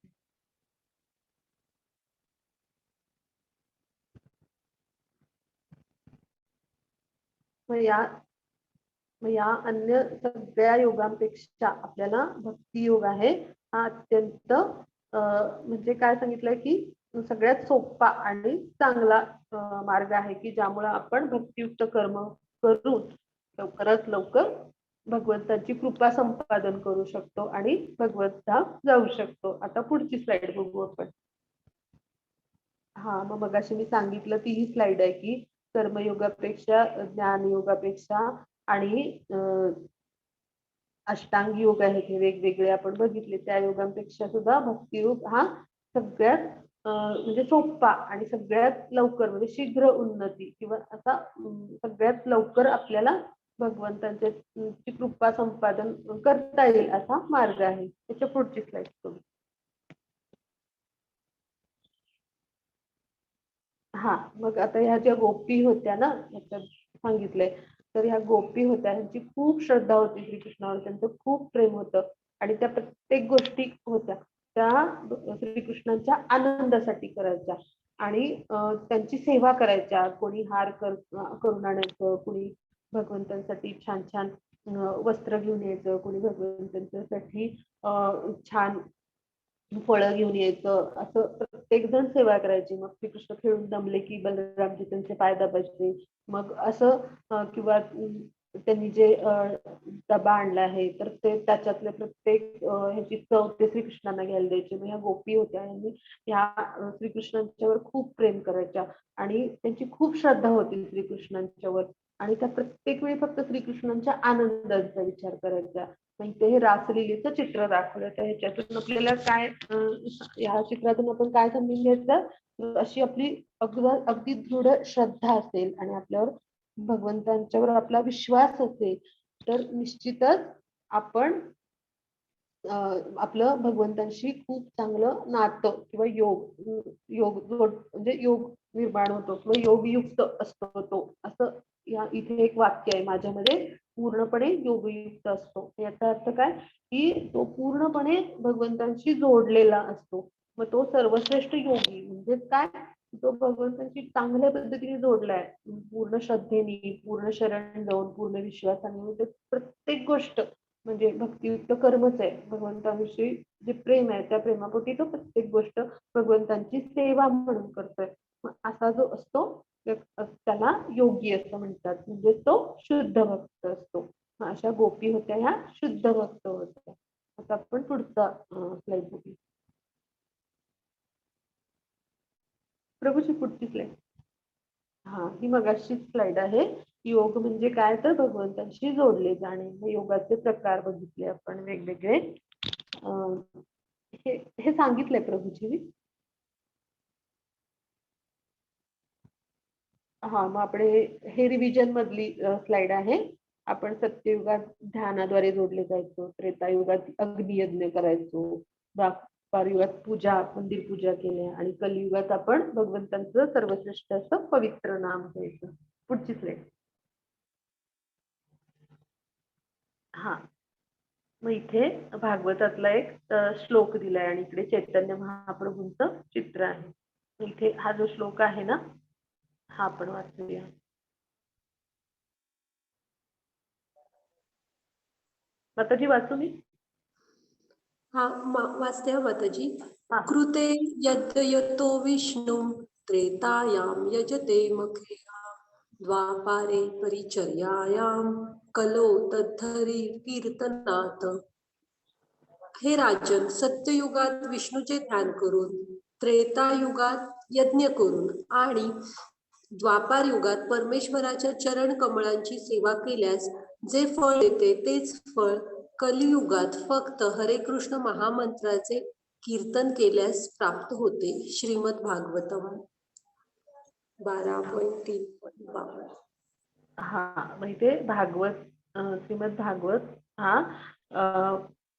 मग या अन्य सगळ्या योगांपेक्षा आपल्याला भक्ती योग आहे हा अत्यंत म्हणजे काय सांगितलंय की सगळ्यात सोपा आणि चांगला मार्ग आहे की ज्यामुळे आपण भक्तियुक्त कर्म करून लवकरात लवकर भगवंताची कृपा संपादन करू शकतो आणि भगवंता जाऊ शकतो. आता पुढची स्लाइड बघू आपण. हा मग मगाशी मी सांगितलं ती ही स्लाइड आहे की कर्मयोगापेक्षा ज्ञानयोगापेक्षा आणि अष्टांग योग आहेत हे वेगवेगळे आपण बघितले त्या योगांपेक्षा सुद्धा भक्तियोग हा सगळ्यात म्हणजे सोपा आणि सगळ्यात लवकर म्हणजे शीघ्र उन्नती किंवा असा सगळ्यात लवकर आपल्याला भगवंतांच्या ची कृपा संपादन करता येईल असा मार्ग आहे. त्याच्या पुढची स्लाइड बघू. हा, मग आता ह्या ज्या गोपी होत्या ना, याच्यात सांगितलंय, तर ह्या गोपी होत्या, त्यांची खूप श्रद्धा होती श्रीकृष्णावर, त्यांचं खूप प्रेम होतं आणि त्या प्रत्येक गोष्टी होत्या त्या श्रीकृष्णांच्या आनंदासाठी करायच्या आणि त्यांची सेवा करायच्या. कोणी हार करून आणायचं, कोणी भगवंतांसाठी छान छान वस्त्र घेऊन यायचं, कोणी भगवंतांच्यासाठी छान फळं घेऊन यायचं, असं प्रत्येक जण सेवा करायची. मग श्रीकृष्ण खेळून दमले की बलरामजी त्यांचे पाय दाबायचे. मग असं किंवा त्यांनी जे डबा आणला आहे तर ते त्याच्यातले प्रत्येक ह्याची चव ते श्रीकृष्णांना घ्यायला द्यायचे. मग ह्या गोपी होत्या, यांनी ह्या श्रीकृष्णांच्यावर खूप प्रेम करायच्या आणि त्यांची खूप श्रद्धा होती श्रीकृष्णांच्यावर आणि त्या प्रत्येक वेळी फक्त श्रीकृष्णांच्या आनंदाचा विचार करायच्या. इथे हे रासलीलेचं चित्र दाखवलं. तर ह्याच्यातून आपल्याला काय ह्या चित्रातून आपण काय समजून घ्यायचं, अशी आपली अगदी दृढ श्रद्धा असेल आणि आपल्यावर भगवंतांच्यावर आपला विश्वास असेल तर निश्चितच आपण आपलं भगवंतांशी खूप चांगलं नातं किंवा म्हणजे योग निर्माण होतो किंवा योगयुक्त असतो तो, असं या इथे एक वाक्य आहे माझ्यामध्ये, पूर्णपणे योगयुक्त असतो. याचा अर्थ काय की तो पूर्णपणे भगवंतांशी जोडलेला असतो. मग तो सर्वश्रेष्ठ योगी म्हणजे काय, तो भगवंतांशी चांगल्या पद्धतीने जोडलाय, पूर्ण श्रद्धेने, पूर्ण शरण जाऊन, पूर्ण विश्वासाने. प्रत्येक गोष्ट म्हणजे भक्तियुक्त कर्मच आहे. भगवंताविषयी जे प्रेम आहे त्या प्रेमापोटी तो प्रत्येक गोष्ट भगवंतांची सेवा म्हणून करतोय. असा जो असतो त्याला योगी असं म्हणतात, म्हणजे तो शुद्ध भक्त असतो. अशा गोपी होत्या ह्या शुद्ध भक्त होत्या. आता आपण पुढचा स्लाइड बघू. प्रभूची पुढची स्लाइड. हा, ही मगाशी स्लाइड आहे. योग म्हणजे काय तर भगवंतांशी जोडले जाणे. योगाचे प्रकार बघितले आपण वेगवेगळे. हे सांगितलंय प्रभूजी. हा, मग आपण हे रिव्हिजन मधली स्लाइड आहे. आपण सत्ययुगात ध्यानाद्वारे जोडले जायचो, त्रेतायुगात अग्नियज्ञ करायचो, द्वापारयुगात पूजा, मंदिर पूजा केल्या आणि कलियुगात आपण भगवंतांचं सर्वश्रेष्ठ असं पवित्र नाम घ्यायचं. पुढची स्लाइड. हा, मग इथे भागवतातला एक श्लोक दिलाय आणि इकडे चैतन्य महाप्रभूंचं चित्र आहे. इथे हा जो श्लोक आहे ना, हा आपण वाचूया. माताजी वाचू मी? हा, वाचते माताजी. हा. कृते यद्यतो विष्णु त्रेतायां यजते मखेहा द्वापारे परिचर्यायां कलो तद्धरी कीर्तनात. हे राजन, सत्ययुगात विष्णूचे ध्यान करून, त्रेतायुगात यज्ञ करून आणि द्वापार युगात परमेश्वराच्या चरण कमळांची सेवा केल्यास जे फळ येते तेच फळ कलियुगात फक्त हरे कृष्ण महामंत्राचे कीर्तन केल्यास प्राप्त होते. श्रीमद भागवतम 12.3. हा, मग इथे भागवत, श्रीमद भागवत हा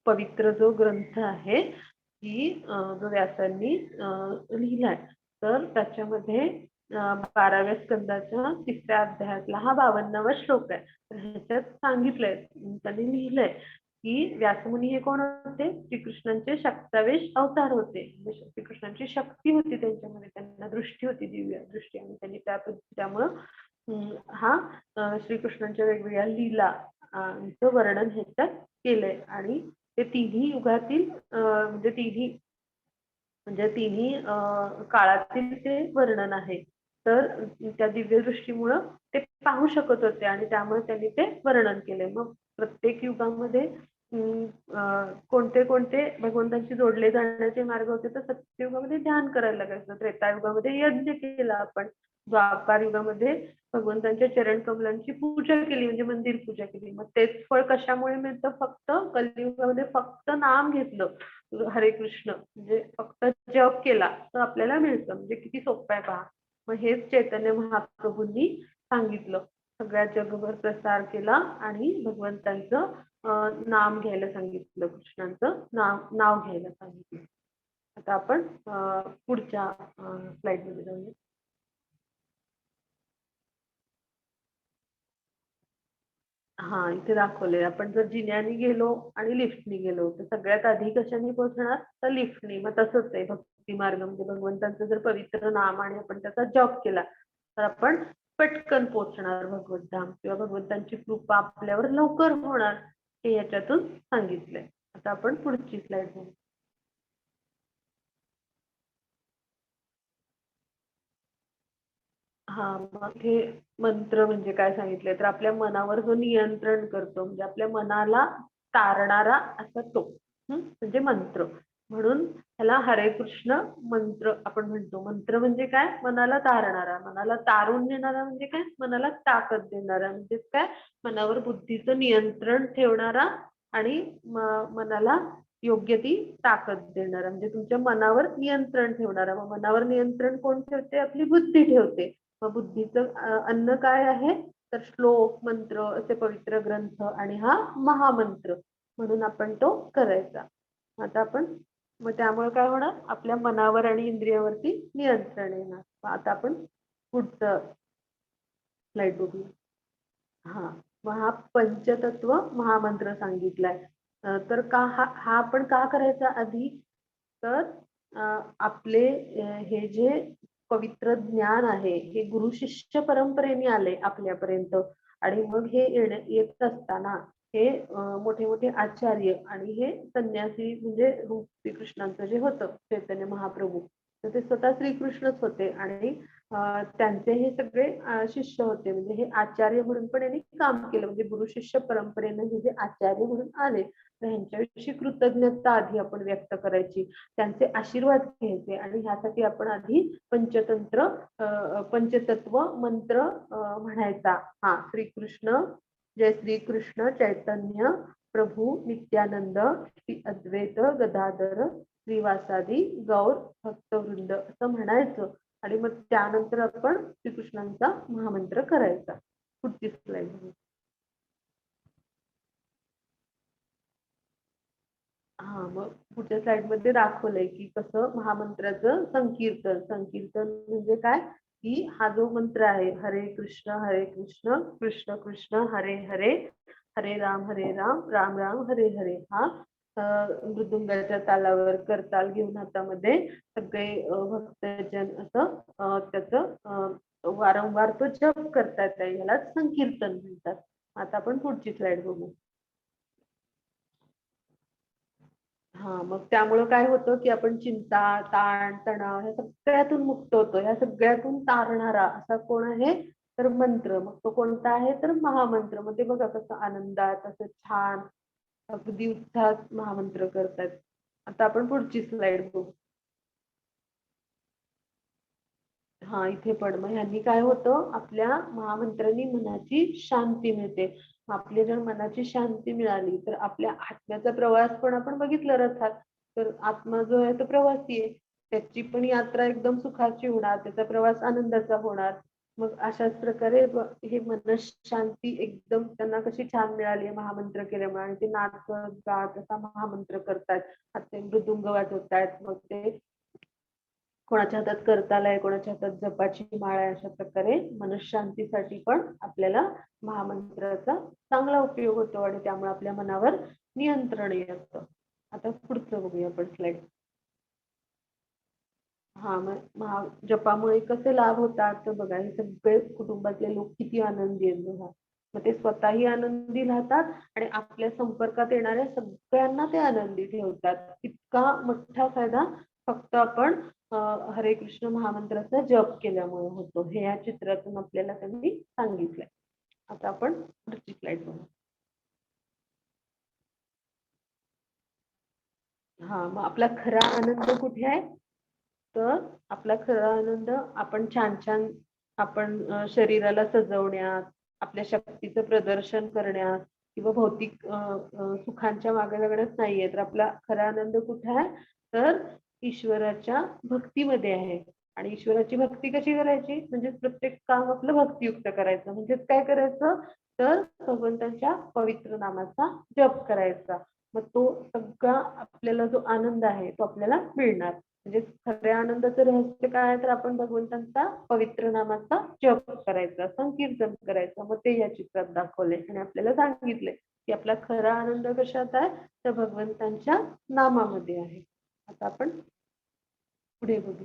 पवित्र जो ग्रंथ आहे की जो व्यासांनी लिहिलाय, तर त्याच्यामध्ये 12व्या स्कंदाच्या 3ऱ्या अध्यायातला हा 52वा श्लोक आहे. तर ह्याच्यात सांगितलंय, त्यांनी लिहिलंय की व्यासमुनी हे कोण होते, श्रीकृष्णांचे शक्तावेश अवतार होते. म्हणजे श्रीकृष्णांची शक्ती होती त्यांच्यामध्ये, त्यांना दृष्टी होती, दिव्य दृष्टी, आणि त्यांनी त्यामुळं हा श्रीकृष्णांच्या वेगवेगळ्या लीला वर्णन ह्याच्यात केलंय. आणि ते तिन्ही युगातील म्हणजे तिन्ही काळातील ते वर्णन आहे. तर त्या दिव्य दृष्टीमुळं ते पाहू शकत होते आणि त्यामुळे त्यांनी ते वर्णन केले. मग प्रत्येक युगामध्ये कोणते कोणते भगवंतांशी जोडले जाण्याचे मार्ग होते, तर सत्ययुगामध्ये ध्यान करायला लागायचं, त्रेतायुगामध्ये यज्ञ केला आपण, द्वापार युगामध्ये भगवंतांच्या चरण कमलांची पूजा केली म्हणजे मंदिर पूजा केली. मग तेच फळ कशामुळे मिळतं, फक्त कलियुगामध्ये फक्त नाम घेतलं हरे कृष्ण, म्हणजे फक्त जप केला तर आपल्याला मिळतं. म्हणजे किती सोपं आहे पहा. मग हेच चैतन्य महाप्रभूंनी सांगितलं. सगळ्या जगभर प्रसार केला आणि भगवंतांचं नाम घ्यायला सांगितलं, कृष्णांचं नाव घ्यायला सांगितलं. आता आपण पुढच्या स्लाइड मध्ये जाऊया. हा, इथे दाखवले आपण जर जिन्याने गेलो आणि लिफ्टनी गेलो तर सगळ्यात आधी कशाने पोहोचणार, तर लिफ्टनी. मग तसंच आहे भक्ती मार्ग म्हणजे भगवंतांचं जर पवित्र नाम आणि आपण त्याचा जप केला तर आपण पटकन पोहोचणार भगवंतधाम किंवा भगवंतांची कृपा आपल्यावर लवकर होणार, हे याच्यातून सांगितलंय. आता आपण पुढची स्लाइड बघू. हा, मग हे मंत्र म्हणजे काय सांगितलंय, तर आपल्या मनावर जो नियंत्रण करतो म्हणजे आपल्या मनाला तारणारा असा तो म्हणजे मंत्र. म्हणून ह्याला हरे कृष्ण मंत्र आपण म्हणतो. मंत्र म्हणजे काय, मनाला तारणारा, मनाला तारून नेणारा म्हणजे काय, मनाला ताकद देणारा म्हणजे काय, मनावर बुद्धीचं नियंत्रण ठेवणारा आणि मनाला योग्य ती ताकद देणारा म्हणजे तुमच्या मनावर नियंत्रण ठेवणारा. मग मनावर नियंत्रण कोण ठेवते, आपली बुद्धी ठेवते. मग बुद्धीचं अन्न काय आहे, तर श्लोक, मंत्र, असे पवित्र ग्रंथ आणि हा महामंत्र, म्हणून आपण तो करायचा. आता आपण मग त्यामुळे काय होणार, आपल्या मनावर आणि इंद्रियावरती नियंत्रण येणार. आता आपण पुढचं स्लाइड बघूया. हा, मग हा पंचतत्व महामंत्र सांगितलाय. तर का हा आपण का करायचा आधी, तर आपले हे जे पवित्र ज्ञान आहे हे गुरु शिष्य परंपरेने आले आपल्यापर्यंत. आणि मग हे येत असताना हे मोठे मोठे आचार्य आणि हे संन्यासी म्हणजे रूप श्रीकृष्णांचं जे होतं चैतन्य महाप्रभू, तर ते स्वतः श्रीकृष्णच होते आणि त्यांचे हे सगळे शिष्य होते. म्हणजे हे आचार्य म्हणून पण यांनी काम केलं. म्हणजे गुरु शिष्य परंपरेने हे जे आचार्य म्हणून आले तर ह्यांच्याविषयी कृतज्ञता आधी आपण व्यक्त करायची, त्यांचे आशीर्वाद घ्यायचे आणि ह्यासाठी आपण आधी पंचतत्व मंत्र म्हणायचा. हा, श्रीकृष्ण जय श्रीकृष्ण चैतन्य प्रभू नित्यानंद श्री अद्वैत गदाधर श्रीवासादी गौर भक्तवृंद असं म्हणायचं. आणि मग त्यानंतर आपण श्रीकृष्णांचा महामंत्र करायचा. पुढची स्लाइड. हा, मग पुढच्या स्लाइड मध्ये दाखवलंय की कसं महामंत्राचं संकीर्तन म्हणजे काय, की हा जो मंत्र आहे हरे कृष्ण कृष्ण कृष्ण हरे हरे, हरे राम राम राम हरे हरे, हा मृदुंगाच्या तालावर करताल घेऊन हातामध्ये सगळे भक्तजन असं त्याचं वारंवार तो जप करतात, याला संकीर्तन म्हणतात. आता आपण पुढची स्लाइड बघू. हा, मग त्यामुळं काय होतं की आपण चिंता, ताण, तणाव ह्या सगळ्यातून मुक्त होतो. ह्या सगळ्यातून तारणारा असा कोण आहे, तर मंत्र. मग तो कोणता आहे, तर महामंत्र. मग ते बघा कसं आनंदात असं छान अगदी उत्साहात महामंत्र करतात. आता आपण पुढची स्लाइड बघू. हा, इथे पण मग ह्यांनी काय होतं, आपल्या महामंत्रांनी मनाची शांती मिळते. आपली जर मनाची शांती मिळाली तर आपल्या आत्म्याचा प्रवास पण आपण बघितलं रथात, तर आत्मा जो आहे तो प्रवासी आहे, त्याची पण यात्रा एकदम सुखाची होणार, त्याचा प्रवास आनंदाचा होणार. मग अशाच प्रकारे हे मनशांती एकदम त्यांना कशी छान मिळाली आहे महामंत्र केल्यामुळे, आणि ते नाचत गात असा महामंत्र करतात. आता ते मृदुंग वाजवतायत, मग ते कोणाच्या हातात करताल आहे, कोणाच्या हातात जपाची माळ आहे. अशा प्रकारे मनशांतीसाठी पण आपल्याला महामंत्राचा चांगला उपयोग होतो आणि त्यामुळे आपल्या मनावर नियंत्रण येतं. आता पुढचं बघूया आपण स्लाइड. हा, मग जपामुळे कसे लाभ होतात, तर बघा हे सगळे कुटुंबातले लोक किती आनंदी आहेत बघा. मग ते स्वतःही आनंदी राहतात आणि आपल्या संपर्कात येणाऱ्या सगळ्यांना ते आनंदी ठेवतात. इतका मोठा फायदा फक्त आपण हरे कृष्ण महामंत्राचा जप केल्यामुळे होतो, हे या चित्रातून आपल्याला त्यांनी सांगितलंय. आता आपण पुढची स्लाइड बघू. हा, मग आपला खरा आनंद कुठे आहे, तर आपला खरा आनंद आपण छान छान आपण शरीराला सजवण्यात, आपल्या शक्तीचं प्रदर्शन करण्यात किंवा भौतिक सुखांच्या मागे लागण्यात नाहीये. तर आपला खरा आनंद कुठे आहे, तर ईश्वराच्या भक्तीमध्ये आहे. आणि ईश्वराची भक्ती कशी करायची, म्हणजे प्रत्येक काम आपलं भक्तियुक्त करायचं. म्हणजे काय करायचं, तर भगवंतांच्या पवित्र नामाचा जप करायचा. मग तो सगळा आपल्याला जो आनंद आहे तो आपल्याला मिळणार. म्हणजे खऱ्या आनंदाचं रहस्य काय आहे, तर आपण भगवंतांचा पवित्र नामाचा जप करायचा, संकीर्तन करायचं. मग ते या चित्रात दाखवले आणि आपल्याला सांगितले की आपला खरा आनंद कशात आहे, तर भगवंतांच्या नामामध्ये आहे. आता आपण पुढे बघू.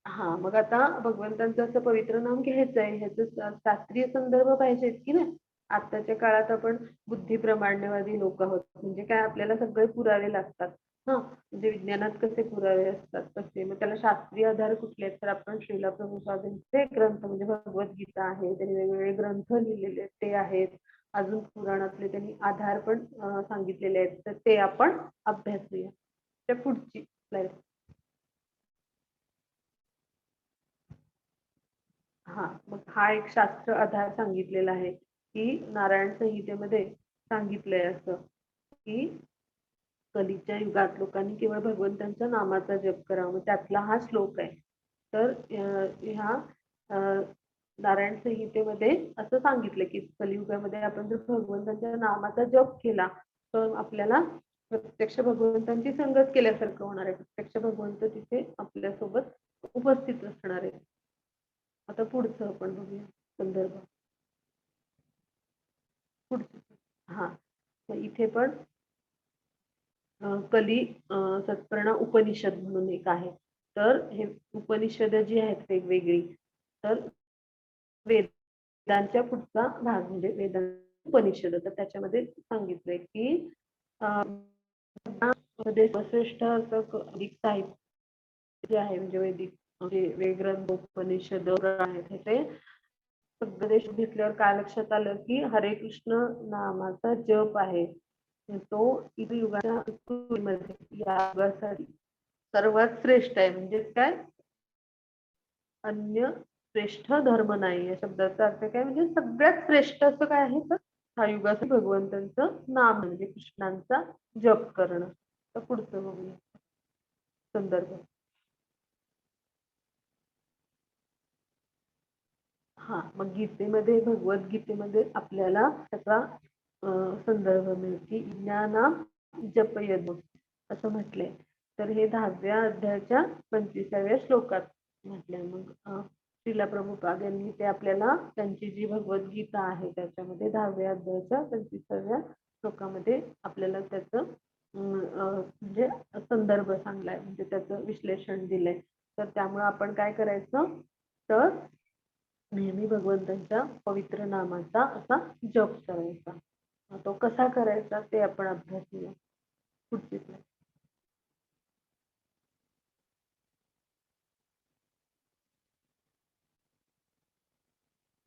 हा, मग आता भगवंतांचं असं पवित्र नाम घ्यायचं आहे, ह्याचं शास्त्रीय संदर्भ पाहिजेत की नाही. आताच्या काळात आपण बुद्धिप्रमाण्यवादी लोक आहोत, म्हणजे काय आपल्याला सगळे पुरावे लागतात. हा, म्हणजे विज्ञानात कसे पुरावे असतात तसे, मग त्याला शास्त्रीय आधार कुठले आहेत, तर आपण श्रीला प्रभुपादांचे ग्रंथ म्हणजे भगवद्गीता आहे, त्यांनी वेगवेगळे ग्रंथ लिहिलेले ते आहेत. अजून पुराणातले त्यांनी आधार पण सांगितलेले आहेत, तर ते आपण अभ्यासूया. त्या पुढची स्लाइड. हा, मग हा एक शास्त्र आधार सांगितलेला आहे की नारायण संहितेमध्ये सांगितलंय असं की कलीच्या युगात लोकांनी केवळ भगवंतांच्या नामाचा जप करावा. मग त्यातला हा श्लोक आहे. तर ह्या नारायण संहितेमध्ये असं सांगितलं की कलियुगामध्ये आपण जर भगवंतांच्या नामाचा जप केला तर आपल्याला प्रत्यक्ष भगवंतांची संगत केल्यासारखं होणार आहे. प्रत्यक्ष भगवंत तिथे आपल्यासोबत उपस्थित असणार आहे. आता पुढचं आपण बघूया संदर्भ. पुढचं, हा, इथे पण कली सत्प्रणा उपनिषद म्हणून एक आहे. तर हे उपनिषद जी आहेत वेगवेगळी, तर वेदांच्या पुढचा भाग म्हणजे वेदांत उपनिषद. तर त्याच्यामध्ये सांगितलंय की श्रेष्ठ असं अधिक साहित्य जे आहे, म्हणजे वैदिक म्हणजे ग्रंथ उपनिषद आहेत, ते सगळे घेतल्यावर काय लक्षात आलं की हरे कृष्ण नामाचा जप आहे तो इतर युगाच्या या युगासाठी सर्वात श्रेष्ठ आहे. म्हणजे काय, अन्य श्रेष्ठ धर्म नाही. या शब्दाचा अर्थ काय, म्हणजे सगळ्यात श्रेष्ठ असं काय आहे, तर हा युगाचं भगवंतांचं नाम म्हणजे कृष्णांचा जप करणं. तर पुढचं बघूया संदर्भ. हा, मग गीतेमध्ये भगवद्गीतेमध्ये आपल्याला त्याचा संदर्भ मिळते. ज्ञानाम जपयद असं म्हटलंय. तर हे 10व्या अध्यायाच्या 25व्या श्लोकात म्हटलंय. मग श्रीला प्रभुपाद यांनी ते आपल्याला त्यांची जी भगवद्गीता आहे त्याच्यामध्ये 10व्या अध्यायाच्या 25व्या श्लोकामध्ये आपल्याला त्याचं म्हणजे संदर्भ सांगलाय, म्हणजे त्याचं विश्लेषण दिलंय. तर त्यामुळे आपण काय करायचं, तर नेहमी भगवंतांच्या पवित्र नामाचा असा जप करायचा. तो कसा करायचा ते आपण अभ्यासूया. पुढची slide.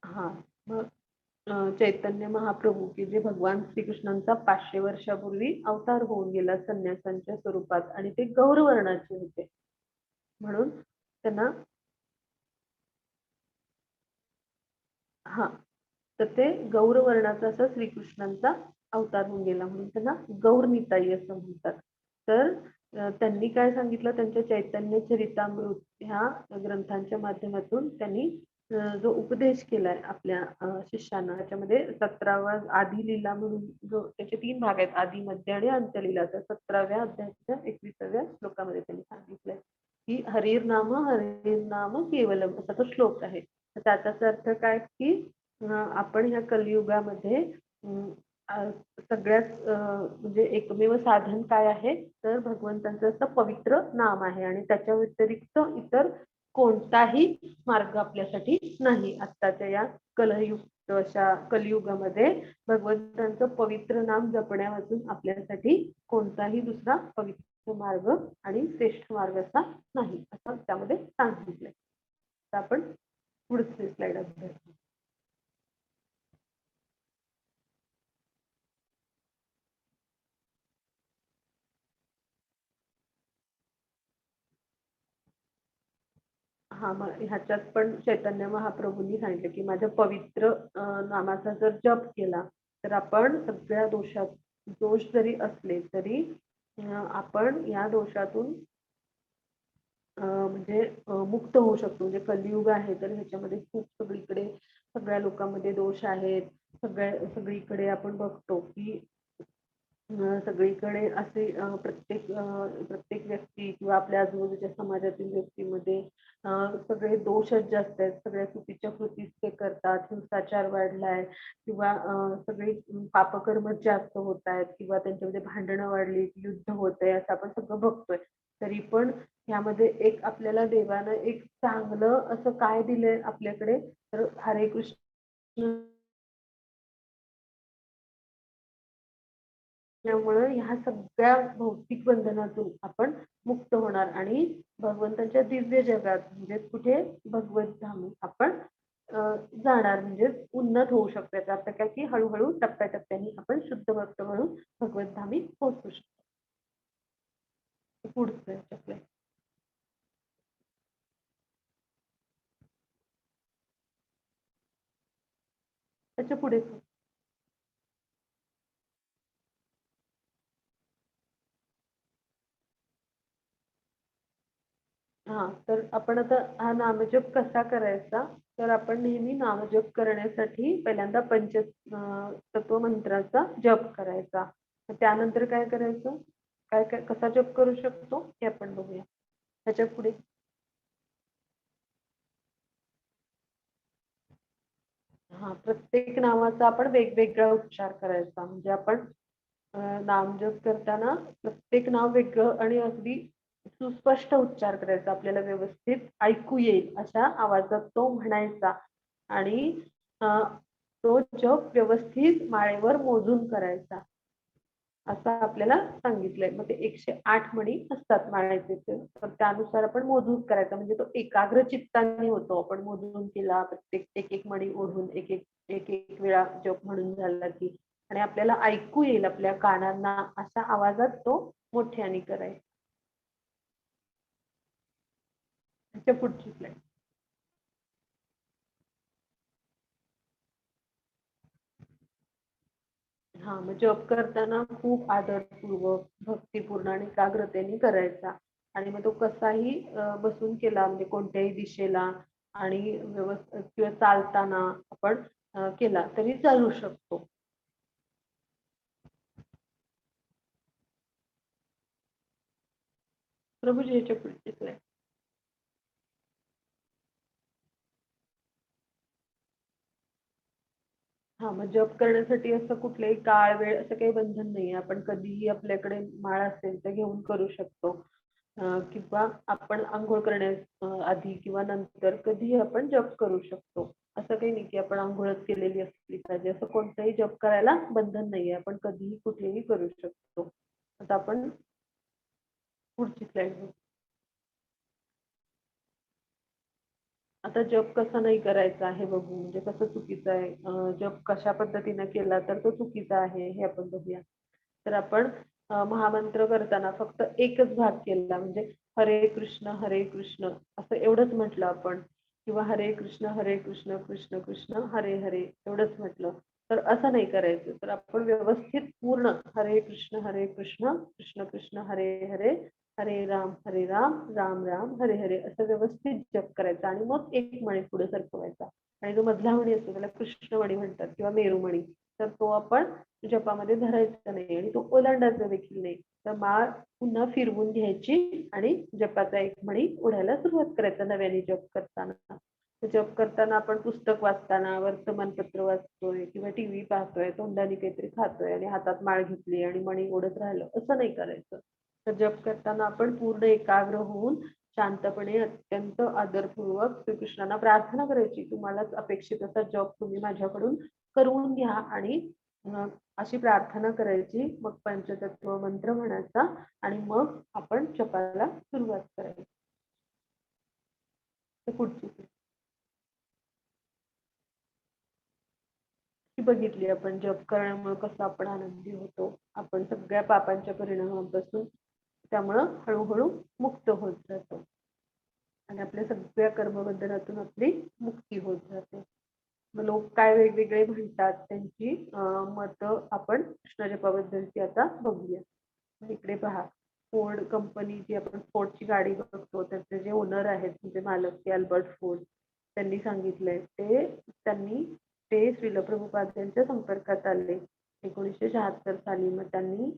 हा, मग चैतन्य महाप्रभू की जे भगवान श्रीकृष्णांचा 500 वर्षापूर्वी अवतार होऊन गेला संन्यासांच्या स्वरूपात, आणि ते गौरवर्णाचे होते म्हणून त्यांना हा, तर ते गौरवर्णाचा असा श्रीकृष्णांचा अवतार होऊन गेला म्हणून त्यांना गौरनिताई असं म्हणतात. तर त्यांनी काय सांगितलं, त्यांच्या चैतन्य चरितामृत ह्या ग्रंथांच्या माध्यमातून त्यांनी जो उपदेश केलाय आपल्या शिष्यांना, त्याच्यामध्ये 17वा आधी लीला म्हणून जो त्याचे 3 भाग आहेत, आधी मध्य आणि अंत्यलीला. तर 17व्या अध्यायाच्या 21व्या श्लोकामध्ये त्यांनी सांगितलंय की हरिर नाम केवलम असा तो श्लोक आहे. तर त्याचा अर्थ काय की आपण ह्या कलियुगामध्ये सगळ्यात म्हणजे एकमेव साधन काय आहे, तर भगवंतांचं असं पवित्र नाम आहे आणि त्याच्या व्यतिरिक्त इतर कोणताही मार्ग आपल्यासाठी नाही. आत्ताच्या या कलयुक्त अशा कलियुगामध्ये भगवंतांचं पवित्र नाम जपण्यापासून आपल्यासाठी कोणताही दुसरा पवित्र मार्ग आणि श्रेष्ठ मार्ग असा नाही, असं त्यामध्ये सांगितलंय. तर आपण पुढचे स्लाइड अभ्यासू. हा, मग ह्याच्यात पण चैतन्य महाप्रभूंनी सांगितलं की माझ्या पवित्र नामाचा जर जप केला तर आपण सगळ्या दोष जरी असले तरी आपण या दोषातून म्हणजे मुक्त होऊ शकतो. म्हणजे कलियुग आहे तर ह्याच्यामध्ये खूप सगळीकडे सगळ्या लोकांमध्ये दोष आहेत. सगळीकडे आपण बघतो की सगळीकडे असे प्रत्येक व्यक्ती किंवा आपल्या आजूबाजूच्या समाजातील व्यक्तीमध्ये सगळे दोषच जास्त आहेत. सगळ्या चुकीच्या कृतीच ते करतात. हिंसाचार वाढलाय किंवा सगळी पापकर्मच जास्त होत आहेत किंवा त्यांच्यामध्ये भांडणं वाढली, युद्ध होतंय असं आपण सगळं बघतोय. तरी पण ह्यामध्ये एक आपल्याला देवानं एक चांगलं असं काय दिलंय आपल्याकडे तर हरे कृष्ण त्यामुळे ह्या सगळ्या भौतिक बंधनातून आपण मुक्त होणार आणि भगवंताच्या दिव्य जगात म्हणजे कुठे भगवत धामी आपण जाणार म्हणजे उन्नत होऊ शकतो. याचा अर्थ काय की हळूहळू टप्प्याटप्प्याने आपण शुद्ध भक्त म्हणून भगवत धामी पोहोचू शकतो. पुढचं याच्यातलं त्याच्या पुढे हा तर आपण आता हा नामजप कसा करायचा तर आपण नेहमी नामजप करण्यासाठी पहिल्यांदा तत्व मंत्राचा जप करायचा. त्यानंतर काय करायचं काय काय कसा जप करू शकतो हे आपण बघूया. त्याच्या पुढे हा प्रत्येक नावाचा आपण वेगवेगळा उच्चार करायचा म्हणजे आपण नामजप करताना प्रत्येक नाव वेगळं आणि अगदी सुस्पष्ट उच्चार करायचा आपल्याला व्यवस्थित ऐकू येईल अशा आवाजात तो म्हणायचा आणि तो जप व्यवस्थित माळेवर मोजून करायचा असं आपल्याला सांगितलंय. मग ते 108 मणी असतात माळाचे तर त्यानुसार आपण मोजून करायचा म्हणजे तो एकाग्र चित्ताने होतो. आपण मोजून केला प्रत्येक एक एक मणी ओढून एक एक एक एक वेळा जप म्हणून झाला की आणि आपल्याला ऐकू येईल आपल्या कानांना अशा आवाजात तो मोठ्याने करायचा. त्याच्या पुढची स्लाईड. हा मग जप करताना खूप आदरपूर्वक भक्तिपूर्ण आणि एकाग्रतेने करायचा आणि मग तो कसाही बसून केला म्हणजे कोणत्याही दिशेला आणि व्यवस्थित किंवा चालताना आपण केला तरी चालू शकतो. प्रभूजी याच्या पुढची स्लाईड. हा मग जप करण्यासाठी असं कुठलाही काळ वेळ असं काही बंधन नाही. आपण कधीही आपल्याकडे माळ असेल तर घेऊन करू शकतो किंवा आपण आंघोळ करण्यास आधी किंवा नंतर कधीही आपण जप करू शकतो. असं काही नाही की आपण आंघोळच केलेली असली पाहिजे असं कोणतंही जप करायला बंधन नाहीये. आपण कधीही कुठेही करू शकतो. आता आपण पुढची स्लाईड बघू. आता जप कसा नाही करायचा आहे बघू म्हणजे कसं चुकीचं आहे. जप कशा पद्धतीने केला तर तो चुकीचा आहे हे आपण बघूया. तर आपण महामंत्र करताना फक्त एकच भाग केला म्हणजे हरे कृष्ण असं एवढंच म्हटलं आपण किंवा हरे कृष्ण कृष्ण कृष्ण हरे हरे एवढंच म्हटलं तर असं नाही करायचं. तर आपण व्यवस्थित पूर्ण हरे कृष्ण कृष्ण कृष्ण हरे हरे हरे राम राम राम हरे हरे असं व्यवस्थित जप करायचा आणि मग एक मणी पुढे सरकवायचा आणि जो मधला मणी असतो त्याला कृष्णमणी म्हणतात किंवा मेरुमणी तर तो आपण जपामध्ये धरायचा नाही आणि तो ओलांडायचा देखील नाही. तर माळ पुन्हा फिरवून घ्यायची आणि जपाचा एक मणी ओढायला सुरुवात करायचा नव्याने जप करताना. जप करताना आपण पुस्तक वाचताना वर्तमानपत्र वाचतोय किंवा टीव्ही पाहतोय तोंडाने काहीतरी खातोय आणि हातात माळ घेतली आणि मणी ओढत राहिलं असं नाही करायचं. तर जप करताना आपण पूर्ण एकाग्र होऊन शांतपणे अत्यंत आदरपूर्वक श्रीकृष्णांना प्रार्थना करायची तुम्हालाच अपेक्षित असा जप तुम्ही माझ्याकडून करून घ्या आणि अशी प्रार्थना करायची. मग पंचतत्व मंत्र म्हणायचा आणि मग आपण जपाला सुरुवात करायची. पुढची बघितली आपण जप करण्यामुळे कसं आपण आनंदी होतो. आपण सगळ्या पापांच्या परिणामापासून त्यामुळं हळूहळू मुक्त होत जातो आणि आपल्या सगळ्या कर्मबंधनातून आपली मुक्ती होत जाते. मग लोक काय वेगवेगळे म्हणतात त्यांची मतं आपण कृष्ण जपाबद्दलची आता बघूया. इकडे पहा, फोर्ड कंपनी जी आपण फोर्डची गाडी बघतो त्याचे जे ओनर आहेत म्हणजे मालक ते अल्बर्ट फोर्ड त्यांनी सांगितलंय ते श्रील प्रभुपाद यांच्या संपर्कात आले 1976 साली. मग त्यांनी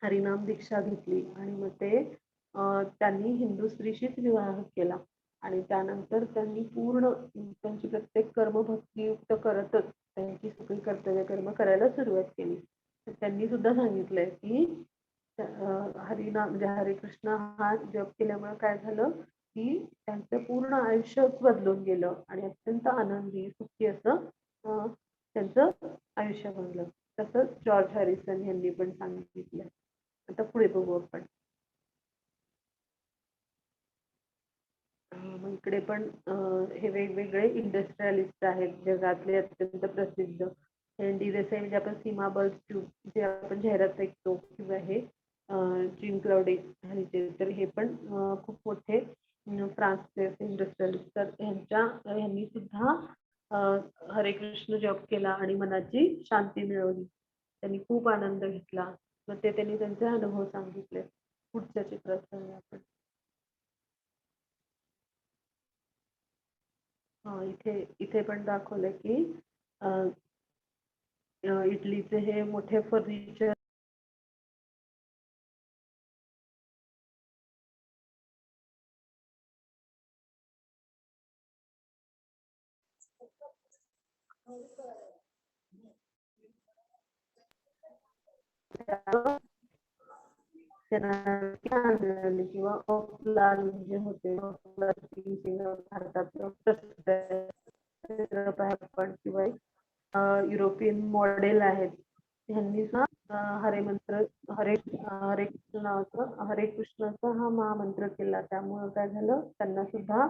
हरिनाम दीक्षा घेतली आणि मग त्यांनी हिंदू स्त्रीशीच विवाह केला आणि त्यानंतर त्यांनी पूर्ण त्यांची प्रत्येक कर्म भक्तियुक्त करतच त्यांची सगळी कर्तव्य कर्म करायला सुरुवात केली. तर त्यांनी सुद्धा सांगितलंय की हरिनाम म्हणजे हरे कृष्ण हा जप केल्यामुळे काय झालं की त्यांचं पूर्ण आयुष्यच बदलून गेलं आणि अत्यंत आनंदी सुखी असं त्यांचं आयुष्य बनलं. तसंच जॉर्ज हॅरिसन यांनी पण सांगितलंय. आता पुढे बघू आपण. मग इकडे पण हे वेगवेगळे इंडस्ट्रियलिस्ट आहेत जगातले अत्यंत प्रसिद्ध. हेनरी देसाई म्हणजे आपण सीमा बल्ब ट्यूब जे आपण जाहिरात ऐकतो किंवा हे जीन क्लाउड ह्याचे तर हे पण खूप मोठे फ्रान्सचे इंडस्ट्रियलिस्ट. तर ह्यांनी सुद्धा हरे कृष्ण जप केला आणि मनाची शांती मिळवली. त्यांनी खूप आनंद घेतला. मग त्यांनी त्यांचे अनुभव सांगितले. पुढच्या चित्रात जाऊया आपण. इथे पण दाखवलंय की इटलीचे हे मोठे फर्निचर किंवा ऑफलाल जे होते भारताचं प्रसिद्ध पण किंवा युरोपियन मॉडेल आहेत ह्यांनी हरे मंत्र हरे हरे कृष्णाचा हा महामंत्र केला. त्यामुळे काय झालं त्यांना सुद्धा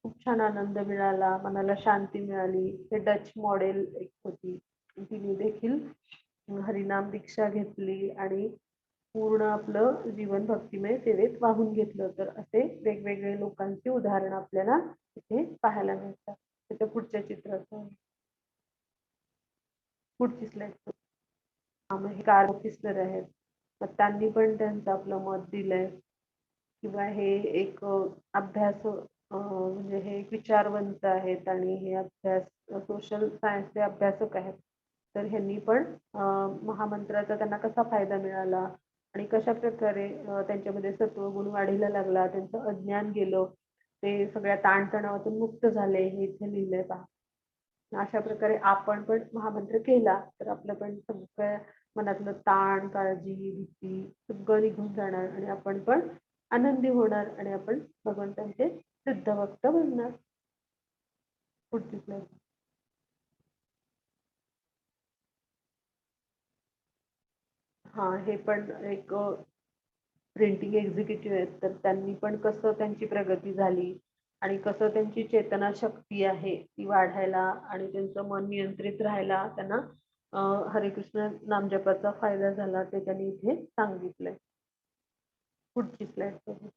खूप छान आनंद मिळाला, मनाला शांती मिळाली. ते डच मॉडेल एक होती तिने देखील हरिनाम दीक्षा घेतली आणि पूर्ण आपलं जीवन भक्तिमय सेवेत वाहून घेतलं. तर असे वेगवेगळे लोकांची उदाहरणं आपल्याला इथे पाहायला मिळतात. त्याच्या पुढच्या चित्रात पुढची स्लाइड. मग हे कार ऑफिसर आहेत तर त्यांनी पण त्यांचं आपलं मत दिलंय किंवा हे एक अभ्यास म्हणजे हे एक विचारवंत आहेत आणि हे अभ्यास सोशल सायन्सचे अभ्यासक आहेत. तर ह्यांनी पण महामंत्राचा त्यांना कसा फायदा मिळाला आणि कशा प्रकारे त्यांच्यामध्ये सत्वगुण वाढीला लागला, त्यांचं अज्ञान गेलं, ते सगळ्या ताणतणावातून मुक्त झाले हे इथे लिहिलंय पहा. अशा प्रकारे आपण पण महामंत्र केला तर आपलं पण सगळं मनातलं ताण, काळजी, भीती सगळं निघून जाणार आणि आपण पण आनंदी होणार आणि आपण भगवंतांचे सिद्ध भक्त बनणार. पुढची स्लाइड. हे पण एक प्रिंटिंग एक्झिक्युटिव्ह आहेत. तर त्यांनी पण कसं त्यांची प्रगती झाली आणि कसं त्यांची चेतना शक्ती आहे ती वाढायला आणि त्यांचं मन नियंत्रित राहायला त्यांना हरेकृष्ण नामजपाचा फायदा झाला ते त्यांनी इथे सांगितलंय. पुढची स्लाइड बघू.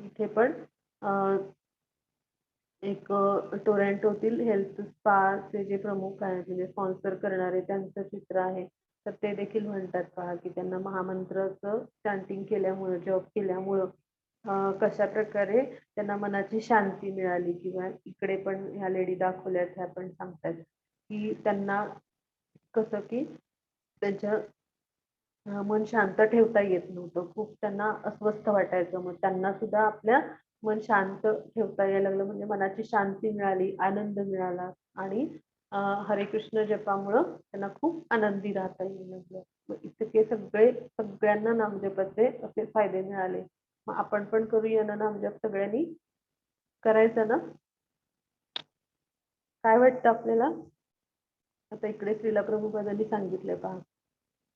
इथे पण एक टोरंटोतील हेल्थ स्पाचे जे प्रमुख आहेत म्हणजे स्पॉन्सर करणारे त्यांचं चित्र आहे. तर ते देखील म्हणतात पहा की त्यांना महामंत्राचं चॅन्टिंग केल्यामुळे जप केल्यामुळं कशा प्रकारे त्यांना मनाची शांती मिळाली. किंवा इकडे पण ह्या लेडी दाखवल्यात ह्या पण सांगतात की त्यांना कसं की त्यांच्या मन शांत ठेवता येत नव्हतं, खूप त्यांना अस्वस्थ वाटायचं. मग त्यांना सुद्धा आपल्या मन शांत ठेवता यायला लागलं म्हणजे मनाची शांती मिळाली, आनंद मिळाला आणि हरे कृष्ण जपामुळं त्यांना खूप आनंदी राहता येऊ लागलं. मग इतके सगळ्यांना नामजपाचे असे फायदे मिळाले. मग आपण पण करूया ना नामजप सगळ्यांनी, करायचं ना? काय वाटतं आपल्याला? आता इकडे श्रीला प्रभुपादांनी सांगितलंय पहा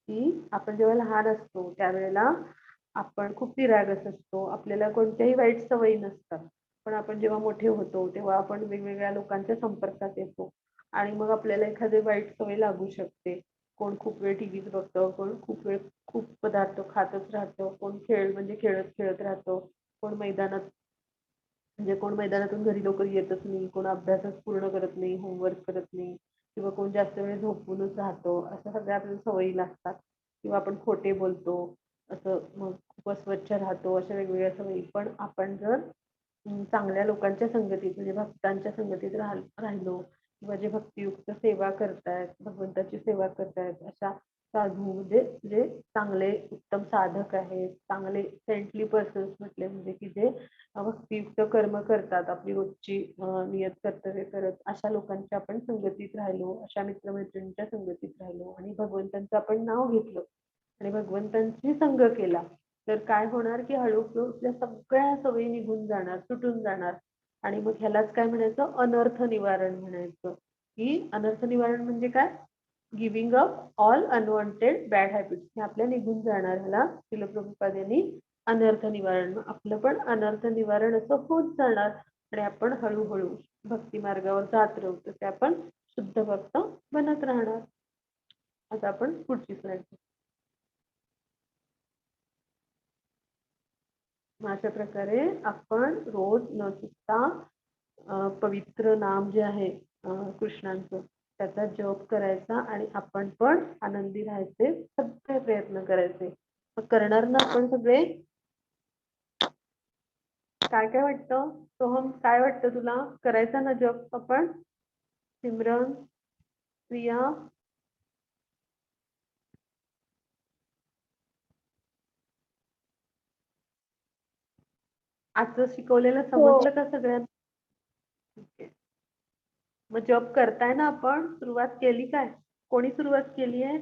की आपण जेव्हा लहान असतो त्यावेळेला आपण खूप निरागस असतो, आपल्याला कोणत्याही वाईट सवयी नसतात. पण आपण जेव्हा मोठे होतो तेव्हा आपण वेगवेगळ्या लोकांच्या संपर्कात येतो आणि मग आपल्याला एखादी वाईट सवय लागू शकते. कोण खूप वेळ टीव्हीच बघतं, कोण खूप पदार्थ खातच राहतं, कोण खेळत खेळत राहतो, कोण मैदानातून घरी लवकर येतच नाही, कोण अभ्यासच पूर्ण करत नाही, होमवर्क करत नाही. किंवा कोण जास्त वेळ झोपूनच राहतो, अशा सगळ्या आपल्याला सवयी लागतात. किंवा आपण खोटे बोलतो, असं मग खूप अस्वच्छ राहतो, अशा वेगवेगळ्या सवयी. पण आपण जर चांगल्या लोकांच्या संगतीत म्हणजे भक्तांच्या संगतीत राहिलो किंवा जे भक्तियुक्त सेवा करतायत, भगवंताची सेवा करतायत, अशा साधू म्हणजे जे चांगले उत्तम साधक आहेत, चांगले सेंटली पर्सन्स म्हटले म्हणजे की जे भक्तियुक्त कर्म करतात, आपली रोजची नियत कर्तव्य करत, अशा लोकांच्या आपण संगतीत राहिलो, अशा मित्रमैत्रिणींच्या संगतीत राहिलो आणि भगवंतांचं आपण नाव घेतलं आणि भगवंतांची संग केला, तर काय होणार की हळूहळू आपल्या सगळ्या सवयी निघून जाणार, सुटून जाणार. आणि मग ह्यालाच काय म्हणायचं, अनर्थ निवारण म्हणायचं. की अनर्थ निवारण म्हणजे काय, giving up all unwanted bad habits, हे आपल्या निघून जाणार. ह्याला श्रील प्रभुपाद यांनी अनर्थ निवारण, आपलं पण अनर्थ निवारण असं होत जाणार आणि आपण हळूहळू भक्ती मार्गावर जात राहू, तर ते आपण शुद्ध भक्त बनत राहणार. आता आपण पुढची स्लाइड. अशा प्रकारे आपण रोज न चुकता पवित्र नाम जे आहे कृष्णांचं, त्याचा जप करायचा आणि आपण पण आनंदी राहायचे सगळे प्रयत्न करायचे. मग करणार ना आपण सगळे? काय काय वाटतं सोहम, काय वाटतं तुला, करायचा ना जप आपण? सिमरन, प्रिया, आजचं शिकवलेलं समजलं का सगळ्यांना? ठीक आहे. मग जॉब करताय ना आपण, सुरुवात केली काय? कोणी सुरुवात केली आहे?